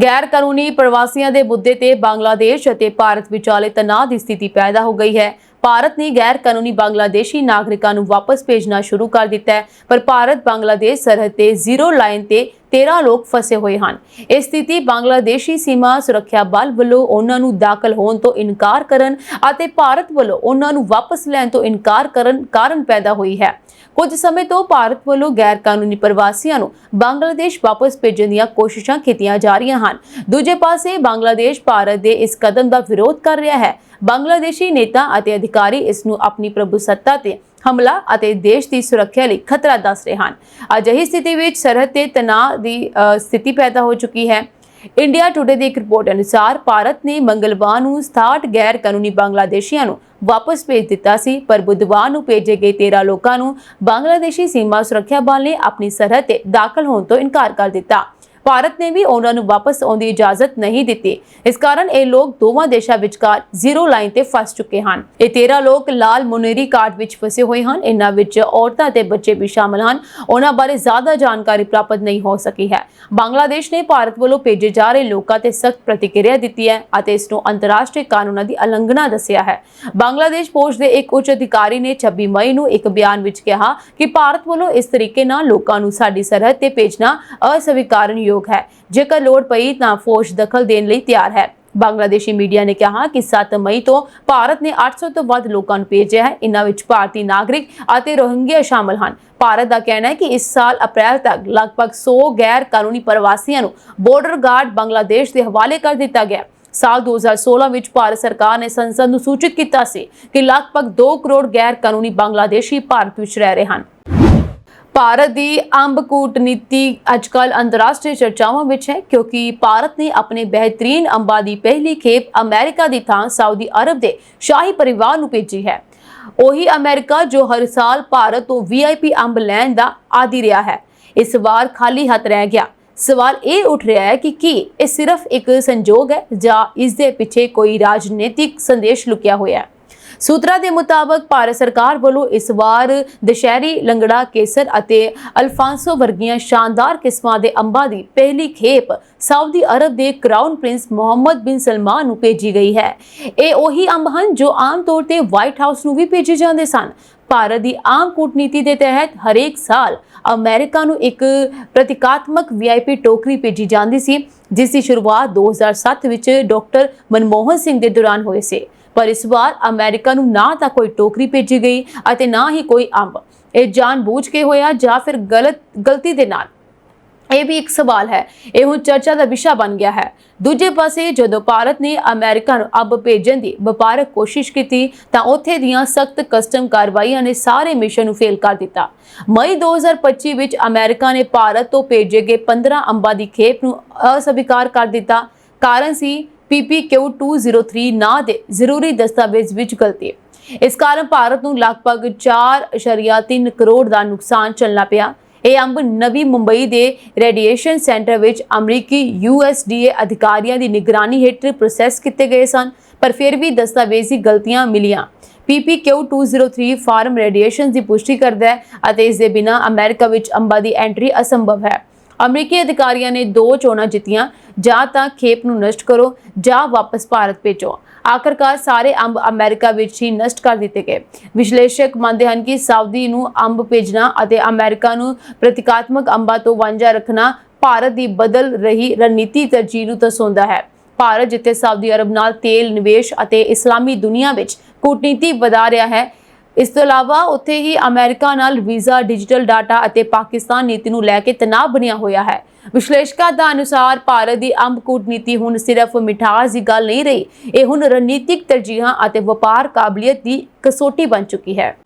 ਗੈਰ ਕਾਨੂੰਨੀ ਪ੍ਰਵਾਸੀਆਂ ਦੇ ਮੁੱਦੇ ਤੇ ਬੰਗਲਾਦੇਸ਼ ਅਤੇ ਭਾਰਤ ਵਿਚਾਲੇ ਤਣਾਅ ਦੀ ਸਥਿਤੀ ਪੈਦਾ ਹੋ ਗਈ ਹੈ। ਭਾਰਤ ਨੇ ਗੈਰ ਕਾਨੂੰਨੀ ਬੰਗਲਾਦੇਸ਼ੀ ਨਾਗਰਿਕਾਂ ਨੂੰ ਵਾਪਸ ਭੇਜਣਾ ਸ਼ੁਰੂ ਕਰ ਦਿੱਤਾ ਹੈ, ਪਰ ਭਾਰਤ ਬੰਗਲਾਦੇਸ਼ ਸਰਹੱਦ ਤੇ ਜ਼ੀਰੋ ਲਾਈਨ ਤੇ 13 ਲੋਕ ਫਸੇ ਹੋਏ ਹਨ। ਇਹ ਸਥਿਤੀ ਬੰਗਲਾਦੇਸ਼ੀ ਸੀਮਾ ਸੁਰੱਖਿਆ ਬਲ ਵੱਲੋਂ ਉਹਨਾਂ ਨੂੰ ਦਾਖਲ ਹੋਣ ਤੋਂ ਇਨਕਾਰ ਕਰਨ ਅਤੇ ਭਾਰਤ ਵੱਲੋਂ ਉਹਨਾਂ ਨੂੰ ਵਾਪਸ ਲੈਣ ਤੋਂ ਇਨਕਾਰ ਕਰਨ ਕਾਰਨ ਪੈਦਾ ਹੋਈ ਹੈ। ਕੁਝ ਸਮੇਂ ਤੋਂ ਭਾਰਤ ਵੱਲੋਂ ਗੈਰ ਕਾਨੂੰਨੀ ਪ੍ਰਵਾਸੀਆਂ ਨੂੰ ਬੰਗਲਾਦੇਸ਼ ਵਾਪਸ ਭੇਜਣ ਦੀਆਂ ਕੋਸ਼ਿਸ਼ਾਂ ਕੀਤੀਆਂ ਜਾ ਰਹੀਆਂ ਹਨ। ਦੂਜੇ ਪਾਸੇ ਬੰਗਲਾਦੇਸ਼ ਭਾਰਤ ਦੇ ਇਸ ਕਦਮ ਦਾ ਵਿਰੋਧ ਕਰ ਰਿਹਾ ਹੈ। ਬੰਗਲਾਦੇਸ਼ੀ ਨੇਤਾ ਅਤੇ ਅਧਿਕਾਰੀ ਇਸ ਨੂੰ ਆਪਣੀ ਪ੍ਰਭੂਸੱਤਾ ਤੇ ਹਮਲਾ ਅਤੇ ਦੇਸ਼ ਦੀ ਸੁਰੱਖਿਆ ਲਈ ਖਤਰਾ ਦੱਸ ਰਹੇ ਹਨ। ਅਜਿਹੀ ਸਥਿਤੀ ਵਿੱਚ ਸਰਹੱਦ ਤੇ ਤਣਾਅ ਦੀ ਸਥਿਤੀ ਪੈਦਾ ਹੋ ਚੁੱਕੀ ਹੈ। ਇੰਡੀਆ ਟੁਡੇ ਦੀ ਇੱਕ ਰਿਪੋਰਟ ਅਨੁਸਾਰ ਭਾਰਤ ਨੇ ਮੰਗਲਵਾਰ ਨੂੰ 67 ਗੈਰ ਕਾਨੂੰਨੀ ਬੰਗਲਾਦੇਸ਼ੀਆਂ ਨੂੰ ਵਾਪਸ ਭੇਜ ਦਿੱਤਾ ਸੀ, ਪਰ ਬੁੱਧਵਾਰ ਨੂੰ ਭੇਜੇ ਗਏ 13 ਲੋਕਾਂ ਨੂੰ ਬੰਗਲਾਦੇਸ਼ੀ ਸੀਮਾ ਸੁਰੱਖਿਆ ਬਲ ਨੇ ਆਪਣੀ ਸਰਹੱਦ ਤੇ ਦਾਖਲ ਹੋਣ ਤੋਂ ਇਨਕਾਰ ਕਰ ਦਿੱਤਾ। ਭਾਰਤ ਨੇ ਵੀ ਉਹਨਾਂ ਨੂੰ ਵਾਪਸ ਆਉਣ ਦੀ ਇਜਾਜ਼ਤ ਨਹੀਂ ਦਿੱਤੀ। ਇਸ ਕਾਰਨ ਇਹ ਲੋਕ ਦੋਵਾਂ ਦੇਸ਼ਾਂ ਵਿਚਕਾਰ ਜ਼ੀਰੋ ਲਾਈਨ ਤੇ ਫਸ ਚੁੱਕੇ ਹਨ। ਇਹ 13 ਲੋਕ ਲਾਲ ਮੁਨੇਰੀ ਕਾਰਡ ਵਿੱਚ ਫਸੇ ਹੋਏ ਹਨ। ਇਹਨਾਂ ਵਿੱਚ ਔਰਤਾਂ ਤੇ ਬੱਚੇ ਵੀ ਸ਼ਾਮਲ ਹਨ। ਉਹਨਾਂ ਬਾਰੇ ਜ਼ਿਆਦਾ ਜਾਣਕਾਰੀ ਪ੍ਰਾਪਤ ਨਹੀਂ ਹੋ ਸਕੀ ਹੈ। ਬੰਗਲਾਦੇਸ਼ ਨੇ ਭਾਰਤ ਵੱਲੋਂ ਭੇਜੇ ਜਾ ਰਹੇ ਲੋਕਾਂ ਤੇ ਸਖਤ ਪ੍ਰਤੀਕਿਰਿਆ ਦਿੱਤੀ ਹੈ ਅਤੇ ਇਸ ਨੂੰ ਅੰਤਰਰਾਸ਼ਟਰੀ ਕਾਨੂੰਨਾਂ ਦੀ ਉਲੰਘਣਾ ਦੱਸਿਆ ਹੈ। ਬੰਗਲਾਦੇਸ਼ ਫੌਜ ਦੇ ਇੱਕ ਉੱਚ ਅਧਿਕਾਰੀ ਨੇ 26 ਮਈ ਨੂੰ ਇੱਕ ਬਿਆਨ ਵਿੱਚ ਕਿਹਾ ਕਿ ਭਾਰਤ ਵੱਲੋਂ ਇਸ ਤਰੀਕੇ ਨਾਲ ਲੋਕਾਂ ਨੂੰ ਸਾਡੀ ਸਰਹੱਦ ਤੇ ਭੇਜਣਾ ਅਸਵੀਕਾਰਨਯੋਗ ਹੈ। ਜੇਕਰ ਲੋੜ ਪਈ ਤਾਂ ਫੌਜ ਦਖਲ ਦੇਣ ਲਈ ਤਿਆਰ ਹੈ। ਬੰਗਲਾਦੇਸ਼ੀ ਮੀਡੀਆ ਨੇ ਕਿਹਾ ਕਿ 7 ਮਈ ਤੋਂ ਭਾਰਤ ਨੇ 800 ਤੋਂ ਵੱਧ ਲੋਕਾਂ ਨੂੰ ਭੇਜਿਆ ਹੈ। ਇਨ੍ਹਾਂ ਵਿੱਚ ਭਾਰਤੀ ਨਾਗਰਿਕ ਅਤੇ ਰੋਹਿੰਗਿਆ ਸ਼ਾਮਲ ਹਨ। ਭਾਰਤ ਦਾ ਕਹਿਣਾ ਹੈ ਕਿ ਇਸ ਸਾਲ ਅਪ੍ਰੈਲ ਤੱਕ ਲਗਭਗ 100 ਗੈਰ ਕਾਨੂੰਨੀ ਪ੍ਰਵਾਸੀਆਂ ਨੂੰ ਬਾਰਡਰ ਗਾਰਡ ਬੰਗਲਾਦੇਸ਼ ਦੇ ਹਵਾਲੇ ਕਰ ਦਿੱਤਾ ਗਿਆ। ਸਾਲ 2016 ਵਿੱਚ ਭਾਰਤ ਸਰਕਾਰ ਨੇ ਸੰਸਦ ਨੂੰ ਸੂਚਿਤ ਕੀਤਾ ਸੀ ਕਿ ਲਗਭਗ 2 ਕਰੋੜ ਗੈਰ ਕਾਨੂੰਨੀ ਬੰਗਲਾਦੇਸ਼ੀ ਭਾਰਤ ਵਿੱਚ ਰਹਿ ਰਹੇ ਹਨ। ਭਾਰਤ ਦੀ ਅੰਬ ਕੂਟਨੀਤੀ ਅੱਜਕੱਲ ਅੰਤਰਰਾਸ਼ਟਰੀ ਚਰਚਾਵਾਂ ਵਿੱਚ ਹੈ, ਕਿਉਂਕਿ ਭਾਰਤ ਨੇ ਆਪਣੇ ਬਿਹਤਰੀਨ ਅੰਬਾਂ ਦੀ ਪਹਿਲੀ ਖੇਪ ਅਮਰੀਕਾ ਦੀ ਥਾਂ ਸਾਊਦੀ ਅਰਬ ਦੇ ਸ਼ਾਹੀ ਪਰਿਵਾਰ ਨੂੰ ਭੇਜੀ ਹੈ। ਉਹੀ ਅਮਰੀਕਾ ਜੋ ਹਰ ਸਾਲ ਭਾਰਤ ਤੋਂ VIP ਅੰਬ ਲੈਣ ਦਾ ਆਦੀ ਰਿਹਾ ਹੈ, ਇਸ ਵਾਰ ਖਾਲੀ ਹੱਥ ਰਹਿ ਗਿਆ। ਸਵਾਲ ਇਹ ਉੱਠ ਰਿਹਾ ਹੈ ਕਿ ਕੀ ਇਹ ਸਿਰਫ ਇੱਕ ਸੰਜੋਗ ਹੈ ਜਾਂ ਇਸ ਦੇ ਪਿੱਛੇ ਕੋਈ ਰਾਜਨੀਤਿਕ ਸੰਦੇਸ਼ ਲੁਕਿਆ ਹੋਇਆ ਹੈ। ਸੂਤਰਾਂ ਦੇ ਮੁਤਾਬਕ ਭਾਰਤ ਸਰਕਾਰ ਵੱਲੋਂ ਇਸ ਵਾਰ ਦਸ਼ਹਿਰੀ, ਲੰਗੜਾ, ਕੇਸਰ ਅਤੇ ਅਲਫਾਂਸੋ ਵਰਗੀਆਂ ਸ਼ਾਨਦਾਰ ਕਿਸਮਾਂ ਦੇ ਅੰਬਾਂ ਦੀ ਪਹਿਲੀ ਖੇਪ ਸਾਊਦੀ ਅਰਬ ਦੇ ਕਰਾਊਨ ਪ੍ਰਿੰਸ ਮੁਹੰਮਦ ਬਿਨ ਸਲਮਾਨ ਨੂੰ ਭੇਜੀ ਗਈ ਹੈ। ਇਹ ਉਹੀ ਅੰਬ ਹਨ ਜੋ ਆਮ ਤੌਰ ਤੇ ਵਾਈਟ ਹਾਊਸ ਨੂੰ ਵੀ ਭੇਜੇ ਜਾਂਦੇ ਸਨ। ਭਾਰਤ ਦੀ ਆਮ ਕੂਟਨੀਤੀ ਦੇ ਤਹਿਤ ਹਰੇਕ ਸਾਲ ਅਮਰੀਕਾ ਨੂੰ ਇੱਕ ਪ੍ਰਤੀਕਾਤਮਕ VIP ਟੋਕਰੀ ਭੇਜੀ ਜਾਂਦੀ ਸੀ, ਜਿਸ ਦੀ ਸ਼ੁਰੂਆਤ 2007 ਵਿੱਚ ਡਾਕਟਰ ਮਨਮੋਹਨ ਸਿੰਘ ਦੇ ਦੌਰਾਨ ਹੋਈ ਸੀ। ਪਰ ਇਸ ਵਾਰ ਅਮਰੀਕਾ ਨੂੰ ਨਾ ਤਾਂ ਕੋਈ ਟੋਕਰੀ ਭੇਜੀ ਗਈ ਅਤੇ ਨਾ ਹੀ ਕੋਈ ਅੰਬ। ਇਹ ਜਾਣਬੁੱਝ ਕੇ ਹੋਇਆ ਜਾਂ ਫਿਰ ਗਲਤੀ ਦੇ ਨਾਲ, ਇਹ ਵੀ ਇੱਕ ਸਵਾਲ ਹੈ। ਇਹ ਹੁਣ ਚਰਚਾ ਦਾ ਵਿਸ਼ਾ ਬਣ ਗਿਆ ਹੈ। ਦੂਜੇ ਪਾਸੇ ਜਦੋਂ ਭਾਰਤ ਨੇ ਅਮਰੀਕਾ ਨੂੰ ਅੰਬ ਭੇਜਣ ਦੀ ਵਪਾਰਕ ਕੋਸ਼ਿਸ਼ ਕੀਤੀ ਤਾਂ ਉੱਥੇ ਦੀਆਂ ਸਖਤ ਕਸਟਮ ਕਾਰਵਾਈਆਂ ਨੇ ਸਾਰੇ ਮਿਸ਼ਨ ਨੂੰ ਫੇਲ ਕਰ ਦਿੱਤਾ। ਮਈ 2025 ਵਿੱਚ ਅਮਰੀਕਾ ਨੇ ਭਾਰਤ ਤੋਂ ਭੇਜੇ ਗਏ 15 ਅੰਬਾਂ ਦੀ ਖੇਪ ਨੂੰ ਅਸਵੀਕਾਰ ਕਰ ਦਿੱਤਾ। ਕਾਰਨ ਸੀ PPQ-203 ਨਾਂ ਦੇ ਜ਼ਰੂਰੀ ਦਸਤਾਵੇਜ਼ ਵਿੱਚ ਗਲਤੀ। ਇਸ ਕਾਰਨ ਭਾਰਤ ਨੂੰ ਲਗਭਗ 4.3 ਕਰੋੜ ਦਾ ਨੁਕਸਾਨ ਝੱਲਣਾ ਪਿਆ। ਇਹ ਅੰਬ ਨਵੀਂ ਮੁੰਬਈ ਦੇ ਰੇਡੀਏਸ਼ਨ ਸੈਂਟਰ ਵਿੱਚ ਅਮਰੀਕੀ USDA ਅਧਿਕਾਰੀਆਂ ਦੀ ਨਿਗਰਾਨੀ ਹੇਠ ਪ੍ਰੋਸੈਸ ਕੀਤੇ ਗਏ ਸਨ, ਪਰ ਫਿਰ ਵੀ ਦਸਤਾਵੇਜ਼ੀ ਗਲਤੀਆਂ ਮਿਲੀਆਂ। PPQ-203 ਫਾਰਮ ਰੇਡੀਏਸ਼ਨ ਦੀ ਪੁਸ਼ਟੀ ਕਰਦਾ ਹੈ ਅਤੇ ਇਸ ਦੇ ਬਿਨਾਂ ਅਮਰੀਕਾ ਵਿੱਚ ਅੰਬਾਂ ਦੀ ਐਂਟਰੀ ਅਸੰਭਵ ਹੈ। ਅਮਰੀਕੀ ਅਧਿਕਾਰੀਆਂ ਨੇ 2 ਚੋਣਾਂ ਜਿੱਤੀਆਂ, ਜਾਂ ਤਾਂ ਖੇਪ ਨੂੰ ਨਸ਼ਟ ਕਰੋ ਜਾਂ ਵਾਪਸ ਭਾਰਤ ਭੇਜੋ। ਆਖਰਕਾਰ ਸਾਰੇ ਅੰਬ ਅਮਰੀਕਾ ਵਿੱਚ ਹੀ ਨਸ਼ਟ ਕਰ ਦਿੱਤੇ ਗਏ। ਵਿਸ਼ਲੇਸ਼ਕ ਮੰਨਦੇ ਹਨ ਕਿ ਸਾਊਦੀ ਨੂੰ ਅੰਬ ਭੇਜਣਾ ਅਤੇ ਅਮਰੀਕਾ ਨੂੰ ਪ੍ਰਤੀਕਾਤਮਕ ਅੰਬਾਂ ਤੋਂ ਵਾਂਝਾ ਰੱਖਣਾ ਭਾਰਤ ਦੀ ਬਦਲ ਰਹੀ ਰਣਨੀਤੀ ਤਰਜੀਹ ਨੂੰ ਦਰਸਾਉਂਦਾ ਹੈ। ਭਾਰਤ ਜਿੱਥੇ ਸਾਊਦੀ ਅਰਬ ਨਾਲ ਤੇਲ ਨਿਵੇਸ਼ ਅਤੇ ਇਸਲਾਮੀ ਦੁਨੀਆ ਵਿੱਚ ਕੂਟਨੀਤੀ ਵਧਾ ਰਿਹਾ ਹੈ, ਇਸ ਤੋਂ ਇਲਾਵਾ ਉੱਥੇ ਹੀ ਅਮਰੀਕਾ ਨਾਲ ਵੀਜ਼ਾ, ਡਿਜੀਟਲ ਡਾਟਾ ਅਤੇ ਪਾਕਿਸਤਾਨ ਨੀਤੀ ਨੂੰ ਲੈ ਕੇ ਤਣਾਅ ਬਣਿਆ ਹੋਇਆ ਹੈ। ਵਿਸ਼ਲੇਸ਼ਕਾਂ ਦਾ ਅਨੁਸਾਰ ਭਾਰਤ ਦੀ ਅੰਬ ਕੂਟਨੀਤੀ ਹੁਣ ਸਿਰਫ ਮਿਠਾਸ ਦੀ ਗੱਲ ਨਹੀਂ ਰਹੀ, ਇਹ ਹੁਣ ਰਣਨੀਤਿਕ ਤਰਜੀਹਾਂ ਅਤੇ ਵਪਾਰ ਕਾਬਲੀਅਤ ਦੀ ਕਸੌਟੀ ਬਣ ਚੁੱਕੀ ਹੈ।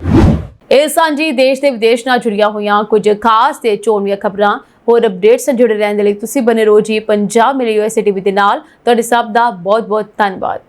ਇਹ ਸਾਂਝੀ ਦੇਸ਼ ਤੇ ਵਿਦੇਸ਼ ਨਾਲ ਜੁੜੀਆਂ ਹੋਈਆਂ ਕੁਝ ਖਾਸ ਤੇ ਚੋਣਵੀਆਂ ਖਬਰਾਂ ਹੋਰ ਅਪਡੇਟਸ ਨਾਲ ਜੁੜੇ ਰਹਿਣ ਦੇ ਲਈ ਤੁਸੀਂ ਬਨੇ ਰਹੋ ਜੀ ਪੰਜਾਬ ਮਿਲੇ USA TV ਦੇ ਨਾਲ। ਤੁਹਾਡੇ ਸਭ ਦਾ ਬਹੁਤ ਬਹੁਤ ਧੰਨਵਾਦ।